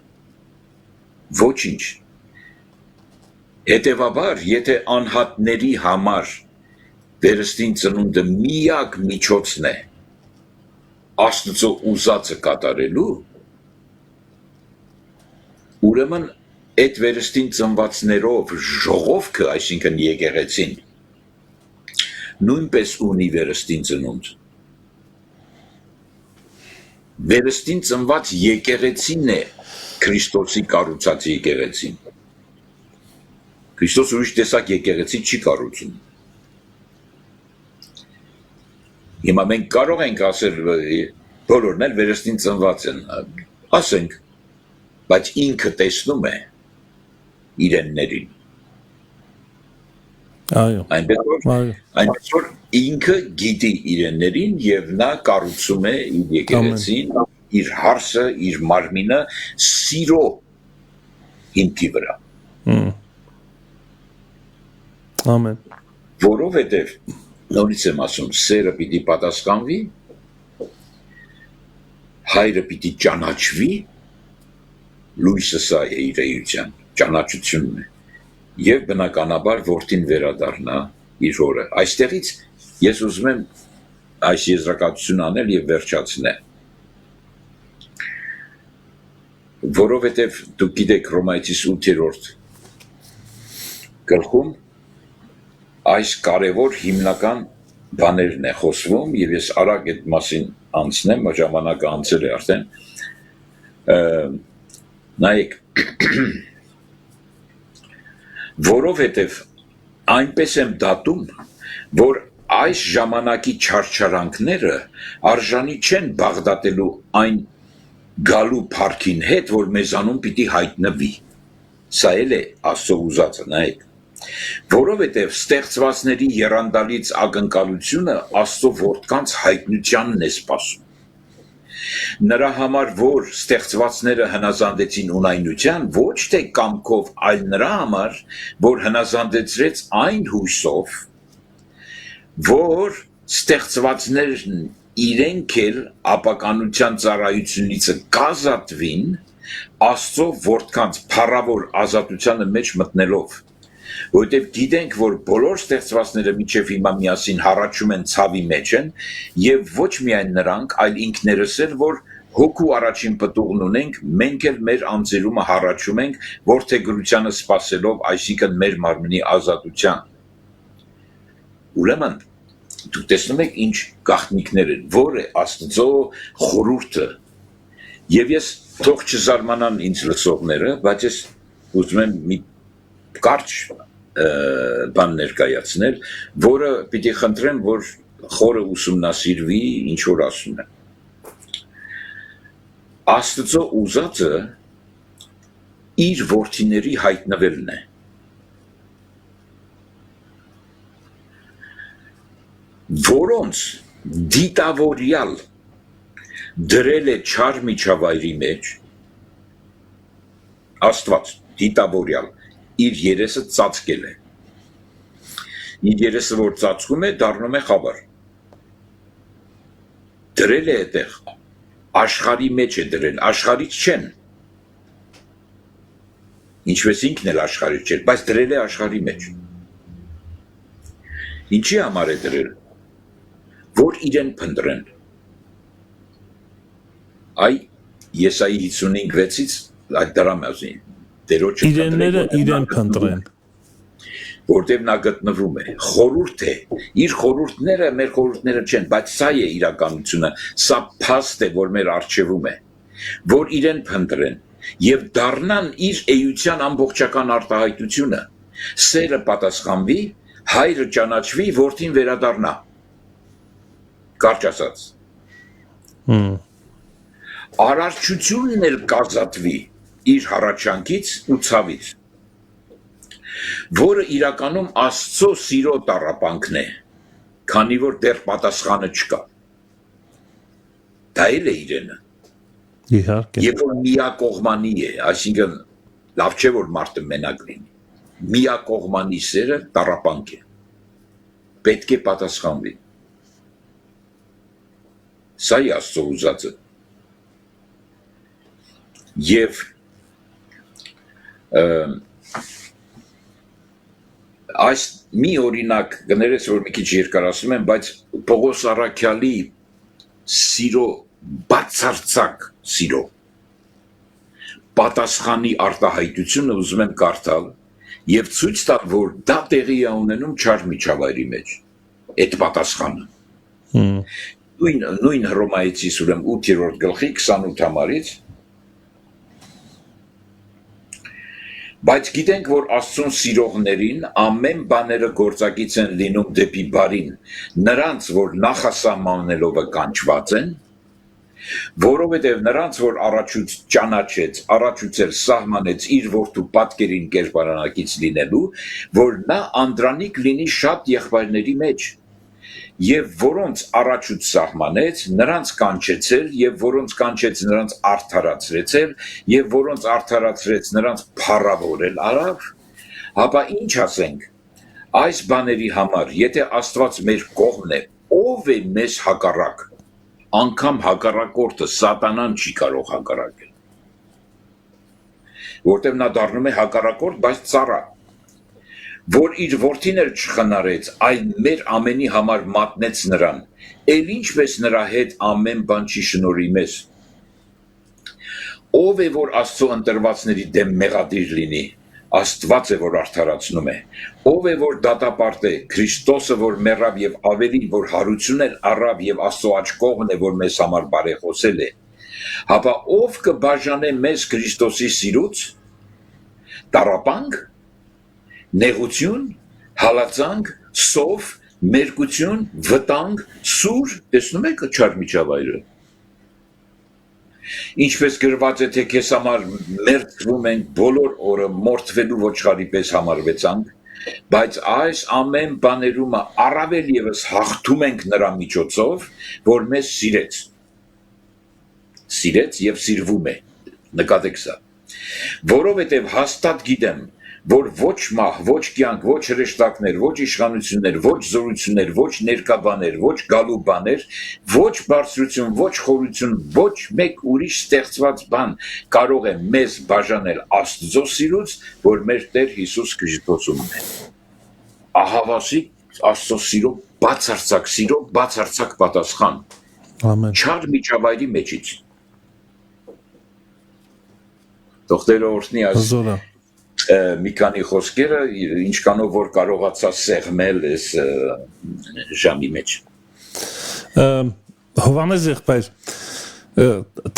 Ոչինչ։ Հետևաբար, եթե անհատների համար վերստին ծնունդը միակ միջոցն է Աստծո ուզածը կատարելու, ուրեմն այդ վերստին ծնվածներով ժողովքը, այսինքն եկեղեցին, նույնպես ունի վերստին ծնունդ։ Վերստին ծնված եկեղեցին է Քրիստոսի կառուցած եկեղեցին։ Քրիստոս ուրիշ տեսակ եկեղեցի չի կառուցում։ Հիմա մենք կարող ենք ասել, բոլորն էլ վերստին ծնված են, ասենք, բայց ինքը տեսնում է իրեններին։ Այո։ Այնպես որ ինքը գիտի իրեններին եւ նա կառուցում է իր եկեղեցին, իր հարսը, իր մարմինը սիրո հիմքի վրա։ Ամեն։ Որովհետեւ նորից եմ ասում, սերը պիտի պատասխանվի, հայրը պիտի ճանաչվի, լույսը սա է իր էության, ճանաչությունն է, եւ բնականաբար որդին վերադառնա իր հորը։ Այստեղից ես ուզում եմ այս եզրակացությունը անել եւ վերջացնել։ Որովհետեւ դուք գիտեք Հռոմայացիս 8-րդ գլխում այս կարևոր հիմնական բաներն է խոսվում եւ ես արագ այդ մասին անցնեմ, ժամանակը անցել է արդեն։ Նայեք, որովհետեւ այնպես եմ դատում, որ այս ժամանակի չարչարանքները արժանի չեն բաղդատելու այն գալու փառքին հետ, որ մեզանում պիտի հայտնվի։ Սա էլ է Աստծո ուզածը, նայեք։ Որովհետև ստեղծվածների եռանդալից ակնկալությունը Աստծո որդկանց հայտնությանն է սպասում։ Նրա համար, որ ստեղծվածները հնազանդեցին ունայնության, ոչ թե կամքով, այլ նրա համար, որ հնազանդեցրեց այն հույսով, որ ստեղծվածներն իրենք էլ ապականության ծառայությունից կազատվին Աստծո որդկանց փառավոր ազատությանը մեջ մտնելով, որովհետև գիտենք, որ բոլոր ստեղծվածները մինչև հիմա միասին հառաչում են ցավի մեջ են, եւ ոչ միայն նրանք, այլ ինքներս էլ, որ հոգու առաջին պտուղն ունենք, մենք էլ մեր անձերումը հառաչում ենք որդեգրությանը սпасելով, այսինքն մեր մարմնի ազատության։ Ուրեմն Դուք տեսնում եք ինչ գաղտնիքներ են, որ է Աստծո խորհուրդը։ Եվ ես թող չզարմանան ինձ լսողները, բայց ես ուզում եմ մի կարճ բան ներկայացնել, որը պիտի խնդրեմ, որ խորը ուսումնասիրվի, ինչ որ ասում եմ։ Աստծո ուզածը իր որդիների հայտնվելն է։ Որոնց դիտավորյալ դրել է չար միջավայրի մեջ, Աստված դիտավորյալ իր երեսը ծածկել է։ Իր երեսը որ ծածկում է, դառնում է խավար։ Դրել է այդտեղ, աշխարհի մեջ է դրել, աշխարհից չեն։ Ինչպես ինքն էլ աշխարհից չէր, բայց դրել է աշխարհի մեջ։ Ինչի համար է դրել, որ իրեն փնտրեն։ Այ Եսայի 55:6-ից այդ դրամ ասին, Տերոջը իրենները իրեն փնտրեն, որտեղ նա գտնվում է, խորհուրդ է, իր խորհուրդները մեր խորհուրդները չեն, բայց սա է իրականությունը, սա փաստ է, որ մեր առջևում է, որ իրեն փնտրեն եւ դառնան իր էության ամբողջական արտահայտությունը, սերը պատասխանվի, հայրը ճանաչվի, որդին վերադառնա։ Կարճ ասած։ Արարչությունն էլ կազատվի իր հառաչանքից ու ցավից, որը իրականում Աստծո սիրո տառապանքն է, քանի որ դեռ պատասխանը չկա։ Դա էլ է իրենը։ իհարկե։ Երբ որ միակողմանի է, այսինքն լավ չէ որ մարդը մենակ լինի։ Միակողմանի սերը տառապանք է։ Պետք է պատասխանվի։ Սա է Աստծո ուզածը։ Եվ այս մի օրինակ կներես, որ մի քիչ երկար ասում եմ, բայց Պողոս Առաքյալի սիրո բացարձակ սիրո պատասխանի արտահայտությունը ուզում եմ կարդալ եւ ցույց տալ, որ դա տեղի է ունենում չար միջավայրի մեջ։ Այդ պատասխանը։ Նույն Հռոմայեցի ուրեմն 8-րդ գլխի 28 համարից Բայց գիտենք, որ Աստծուն սիրողներին ամեն բաները գործակից են լինում դեպի բարին, նրանց, որ նախասահմանելով կանչված են, որովհետև նրանց, որ առաջուց ճանաչեց, առաջուց էլ սահմանեց իր որդու պատկերին կերպարանակից լինելու, որ նա անդրանիկ լինի շատ եղբայրների մեջ, եւ որոնց առաջուց սահմանեց, նրանց կանչեցել, եւ որոնց կանչեց, նրանց արդարացրեցել, եւ որոնց արդարացրեց, նրանց փառավորել արավ, հապա ինչ ասենք, այս բաների համար, եթե Աստված մեր կողմն է, ով է մեզ հակառակ, անգամ հակառակորդը սատանան չի կարող հակառակել, որտեղ նա դառնում է հակառակորդ, բայց ծառա, որ իր որդին էլ չխնարեց, այլ մեր ամենի համար մատնեց նրան, էլ ինչպես նրա հետ ամեն բան չի շնորհի մեզ, ով է, որ Աստծո ընտրվածների դեմ մեղադիր լինի, Աստված է, որ արդարացնում է, ով է, որ դատապարտ է, Քրիստոսը, որ մեռավ եւ ավելի, որ հարություն էլ առավ եւ Աստծո աջ կողմն է, որ մեզ համար բարեխոսել է, հապա ով կբաժանե մեզ Քրիստոսի սիրուց, տառապանք, նեղություն, հալածանք, սով, մերկություն, վտանգ, սուր, տեսնում եք չար միջավայրը։ Ինչպես գրված է, թե քեզ համար մերձվում ենք բոլոր օրը մորթվելու ոչխարի պես համարվեցանք, բայց այս ամեն բաներումը առավել եւս հաղթում ենք նրա միջոցով, որ մեզ սիրեց եւ սիրվում է, նկատեք սա, որովհետեւ հաստատ գիտեմ, որ ոչ մահ, ոչ կյանք, ոչ հրեշտակներ, ոչ իշխանություններ, ոչ զորություններ, ոչ ներկա բաներ, ոչ գալու բաներ, ոչ բարձրություն, ոչ խորություն, ոչ մեկ ուրիշ ստեղծված բան կարող է մեզ բաժանել Աստծո սիրուց, որ մեր Տեր Հիսուս Քրիստոսումն է։ Ահավասի Աստծո սիրո բացարձակ պատասխան։ Ամեն։ Չար միջավայրի մեջից։ Թող Տերը օրհնի այս Զորա։ մի քանի խոսքերը ինչքանով որ կարողացա սեղմել այս ժամի մեջ։ Հովանես եղբայր,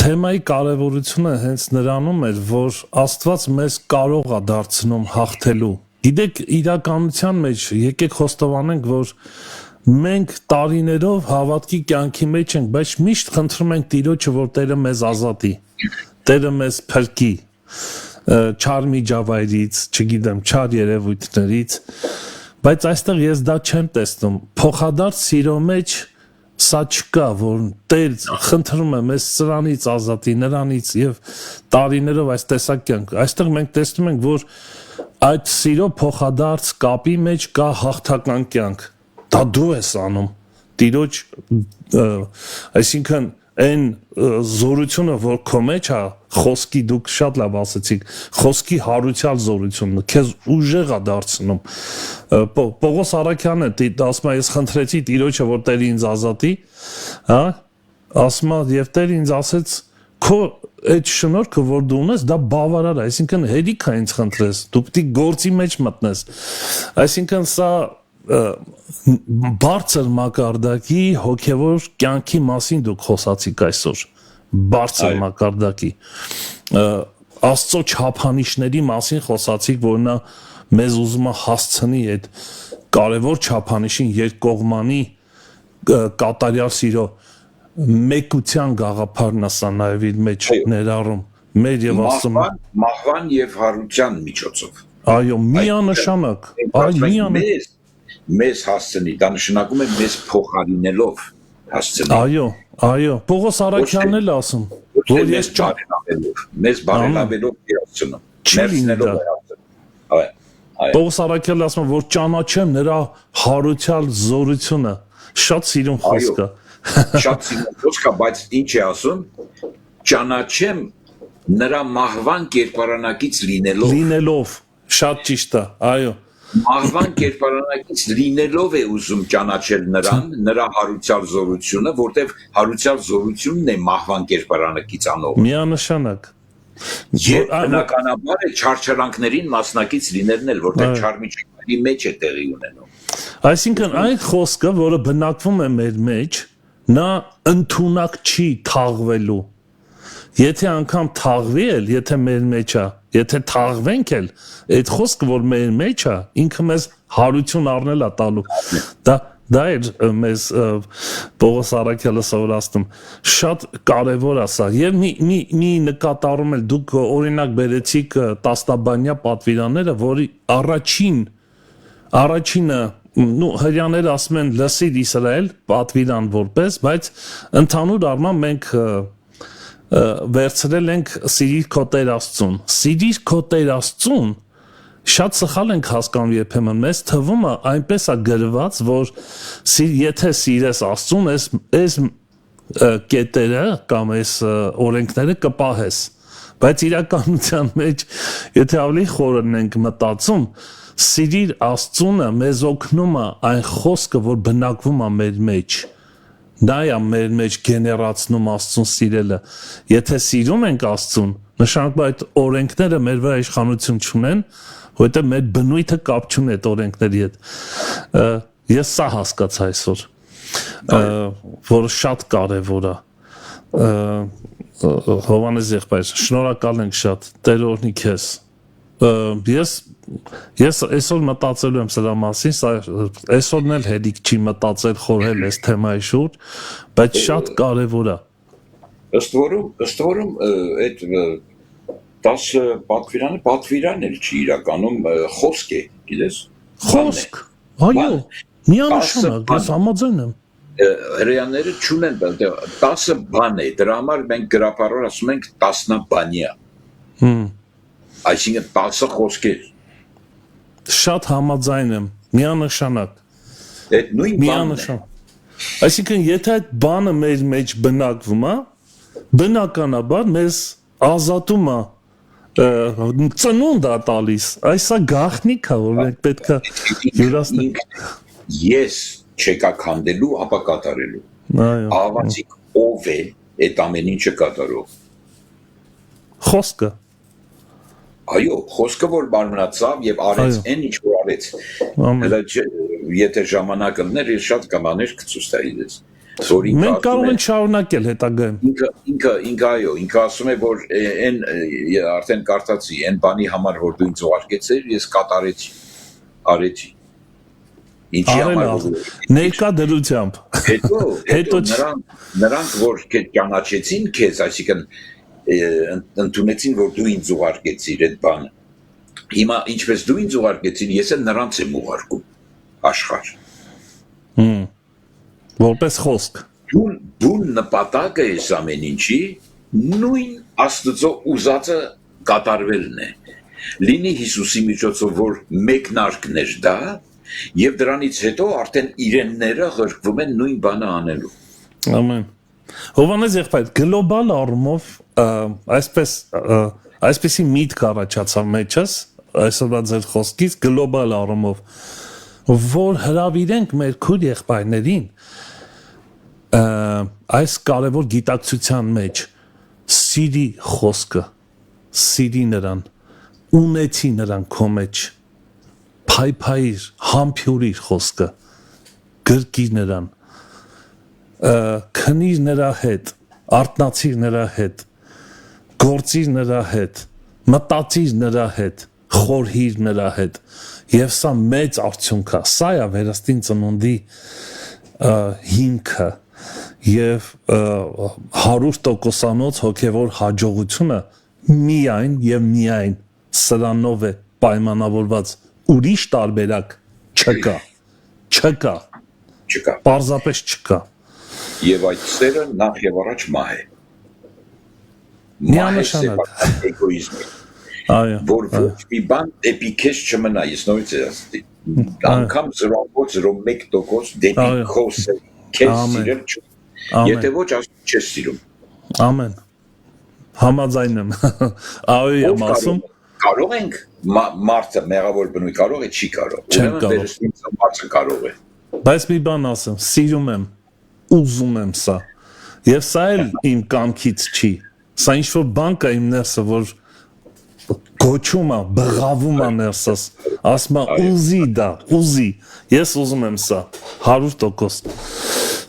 թեմայի կարևորությունը հենց նրանում էր, որ Աստված մեզ կարող է դարձնում հաղթելու։ Գիտեք, իրականության մեջ եկեք խոստովանենք, որ մենք տարիներով հավատքի կյանքի մեջ ենք, բայց միշտ խնդրում ենք Տիրոջը, որ Տերը մեզ ազատի, Տերը մեզ փրկի չար միջավայրից, չգիտեմ, չար երևույթներից, բայց այստեղ ես դա չեմ տեսնում։ Փոխադարձ սիրո մեջ սա չկա, որ Տեր խնդրում է մեզ սրանից ազատի, նրանից եւ տարիներով այս տեսակ կյանք։ Այստեղ մենք տեսնում ենք, որ այդ սիրո փոխադարձ կապի մեջ կա հաղթական կյանք։ Դա դու ես անում։ Տիրոջ, այսինքն այն զորությունը, որ քո մեջ է, խոսքի դուք շատ լավ ասացիք, խոսքի հարուցյալ զորությունը, քեզ ուժեղ է դարձնում։ Պողոս Արաքյանը ասում է, ես խնդրեցի Տիրոջը, որ Տերը ինձ ազատի, հա, ասում է, եւ Տերը ինձ ասեց, քո այդ շնորհքը, որ դու ունես, դա բավարար է, այսինքն հերիք է ինձ խնդրես, դու պետք է գործի մեջ մտնես։ Այսինքն սա բարձր մակարդակի հոգևոր կյանքի մասին դուք խոսացիք այսօր, բարձր մակարդակի Աստծո չափանիշների մասին խոսացիք, որ նա մեզ ուզում է հասցնի այդ կարևոր չափանիշին երկկողմանի կատարյալ սիրո մեկության գաղափարն ասա նաև իր մեջ ներառում մեր եւ ասում մահվան եւ հարության միջոցով։ Այո, միանշանակ, միանշանակ մեզ հասցնի, դա նշանակում է մեզ փոխարինելով հասցնի։ Այո, Պողոս Արաքյանն էլ ասում, որ ես մեզ բարելավելով հասցնում, ներսնելով հասցնում։ Պողոս Արաքյանն ասում, որ ճանաչեմ նրա հարուցյալ զորությունը, շատ սիրուն խոսք է։ Շատ սիրուն խոսք է, բայց ինչ է ասում, ճանաչեմ նրա մահվան կերպարանակից լինելով, շատ ճիշտ է, այո։ Մահվան կերպարանակից լինելով է ուզում ճանաչել նրան, նրա հարուցյալ զորությունը, որտեղ հարուցյալ զորությունն է մահվան կերպարանակից անող։ Միանշանակ։ Եվ բնականաբար է չարչարանքներին մասնակից լինելն էլ, որտեղ չար միջավայրի մեջ է տեղի ունենում։ Այսինքն այն խոսքը, որը բնակվում է մեր մեջ, նա ընդունակ չի թաղվելու։ Եթե անգամ թաղվի էլ, եթե մեր մեջ է, եթե թաղվենք էլ, այդ խոսքը, որ մեր մեջ է, ինքը մեզ հարություն առնել է տալու։ Դա էր մեզ Պողոս Արաքյալը սովորացնում։ Շատ կարևոր է սա։ Եվ մի նկատառում էլ դուք օրինակ բերեցիք տասնաբանյա պատվիրանները, որի առաջինը հրյաները ասում են լսիր Իսրայել պատվիրան որպես, բայց ընդհանուր առմամբ մենք վերցրել ենք սիրիր քո Տեր Աստծուն։ Սիրիր քո Տեր Աստծուն շատ սխալ ենք հասկանում երբեմն, մեզ թվում է այնպես է գրված, որ եթե սիրես Աստծուն, այս կետերը կամ այս օրենքները կպահես, բայց իրականության մեջ եթե ավելի խորն ենք մտածում, սիրիր Աստծունը մեզ օգնում է այն խոսքը, որ բնակվում է մեր մեջ։ Դա է մեր մեջ գեներացնում Աստծուն սիրելը։ Եթե սիրում ենք Աստծուն, նշանակում է այդ օրենքները մեր վրա իշխանություն չունեն, որովհետև մեր բնույթը կապ չունի այդ օրենքների հետ։ Ես սա հասկացա այսօր, որը շատ կարևոր է։ Հովանես եղբայր, շնորհակալ ենք շատ, Տեր օրհնի քեզ։ Ես այսօր մտածելու եմ սրա մասին, այսօրն էլ հերիք չի մտածել խորհել այս թեմայի շուրջ, բայց շատ կարևոր է։ Ըստ որում այդ 10 պատվիրան էլ չի իրականում խոսք է, գիտես։ Խոսք, այո, միանշանակ, ես համաձայն եմ։ Հրեաները չունեն, 10 բան է, դրա համար մենք գրապարոր ասում ենք տասնաբանյա։ Այսինքն 10 խոսքեր։ Շատ համաձայն եմ, միանշանակ։ Այդ նույն բանն է։ Այսինքն եթե այդ բանը մեր մեջ բնակվում է, բնականաբար մեզ ազատում է, ծնունդ է տալիս, այսա գաղտնիք է, որ մենք պետք է յուրացնենք։ Ես չեկա քանդելու, ապա կատարելու։ Ահավասիկ ով է այդ ամեն ինչը կատարող։ Խոսքը։ Այո, խոսքը որ մարմնացավ եւ արեց այն ինչ որ արեց։ Հələ եթե ժամանակ ուններ, ես շատ կամաներ կցույց տայի դες։ Մենք կարող ենք շարունակել հետագայում։ Ինքը այո, ինքը ասում է որ այն արդեն կարծացի, այն բանի համար որ դու ինձ ուղարկեցիր, ես կատարեցի, արեցի։ Ինչի համար ներկա դրությամբ։ Հետո նրանք որ ճանաչեցին քեզ, այսինքն ընդունեցին որ դու ինձ ուղարկեցիր այդ բանը։ Հիմա ինչպես դու ինձ ուղարկեցիր, ես էլ նրանց եմ ուղարկում աշխարհ։ Որպես խոսք։ Դու նպատակը ես ամեն ինչի նույն Աստծո ուզածը կատարվելն է։ Լինի Հիսուսի միջոցով որ մեկնարկներ դա եւ դրանից հետո արդեն իրենները ղրկվում են նույն բանը անելու։ Ամեն։ Հովանես եղբայր գլոբալ առումով այսպեսի միտք առաջացավ մեջս այսօրվա ձեր խոսքից գլոբալ առումով որ հրավիրենք մեր քույր եղբայրներին այս կարևոր գիտակցության մեջ սիրի խոսքը սիրի նրան ունեցի նրան քո մեջ փայփայիր համբյուրիր խոսքը գրկիր նրան քնիր նրա հետ արթնացիր նրա հետ գործիր նրա հետ մտածիր նրա հետ խորհիր նրա հետ եւ սա մեծ արդյունք է սա է վերստին ծնունդի հիմքը եւ 100% հոգեվոր հաջողությունը միայն եւ միայն սրանով է պայմանավորված ուրիշ տարբերակ չկա պարզապես չկա եւ այդ սերը նախ եւ առաջ մահ է միանշանակ էգոիզմը այո որ ոչ մի բան դեպի քեզ չմնա ես նորից ասեցի անգամ 0.01% դեպի քոսը քեզ սիրել եթե ոչ ասում չես սիրում ամեն համաձայն եմ այո եմ ասում կարող ենք մարդը մեղավոր բնույթ կարող է չի կարող ուրեմն վերստին մարդը կարող է բայց մի բան ասեմ սիրում եմ ուզում եմ սա եւ սա էլ իմ կամքից չի սա ինչ որ բան կա իմ ներսը որ գոչում է բղավում է ներսս ասում է ուզի դա ուզի ես ուզում եմ սա 100%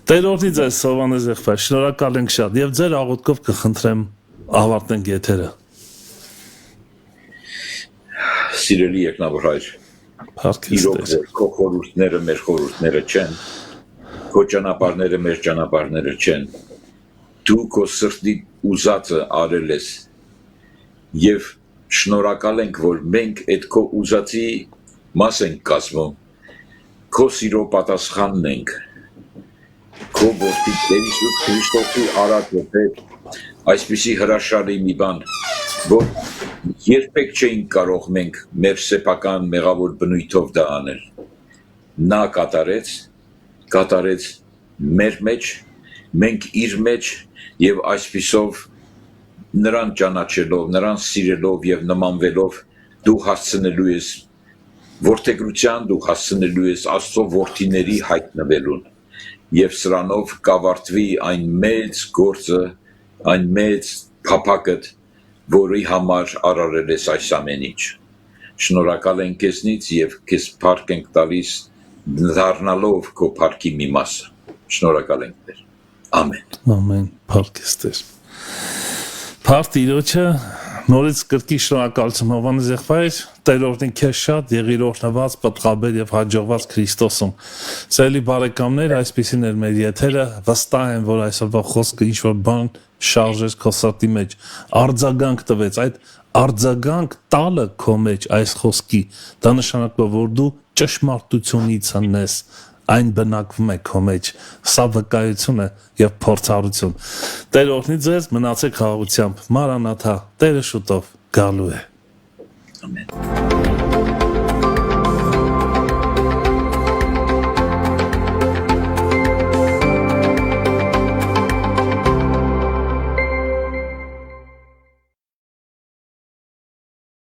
Տերորդի ձեզ Հովանես եղբայր շնորհակալ ենք շատ եւ ձեր աղոթքով կխնդրեմ ավարտենք եթերը Սիրելի եկնավոր հայր իրոք քո խորհուրդները մեր խորհուրդները չեն քո ճանապարհները մեր ճանապարհները չեն դու քո սրտի ուզածը արել ես եւ շնորհակալ ենք որ մենք այդ քո ուզածի մաս ենք կազմում քո սիրո պատասխանն ենք քո որդի Տեր Հիսուս Քրիստոսի արածը այսպիսի հրաշալի մի բան որ երբեք չէինք կարող մենք մեր սեփական մեղավոր բնույթով դա անել նա կատարեց մեր մեջ մենք իր մեջ եւ այսպիսով նրան ճանաչելով նրան սիրելով եւ նմանվելով դու հասցնելու ես որդեգրության դու հասցնելու ես Աստծո որդիների հայտնվելուն եւ սրանով կավարտվի այն մեծ գործը այն մեծ փափակդ որի համար արարել ես այս ամեն ինչ շնորհակալ ենք քեզնից եւ քեզ փառք ենք տալիս դառնալով քո փառքի մի մասը շնորհակալ ենք Տեր ամեն փառք Տեր Փառք Տիրոջը նորից կրկի շնորհակալություն Հովանես եղբայր Տերորդին քեզ շատ եղիր օրհնված պատղաբեր եւ հաջողված Քրիստոսում Սիրելի բարեկամներ այսպեսին էր մեր եթերը վստահ եմ որ այսօրվա խոսքը ինչ որ բան շարժեց քո սրտի մեջ արձագանք տվեց այդ արձագանք տալը քո մեջ այս խոսքի դա նշանակում է որ դու ճշմարտությունից ես այն բնակվում է քո մեջ սա վկայություն է եւ փորձառություն Տեր օրհնի ձեզ մնացեք խաղաղությամբ Մարանաթա Տերը շուտով գալու է ամեն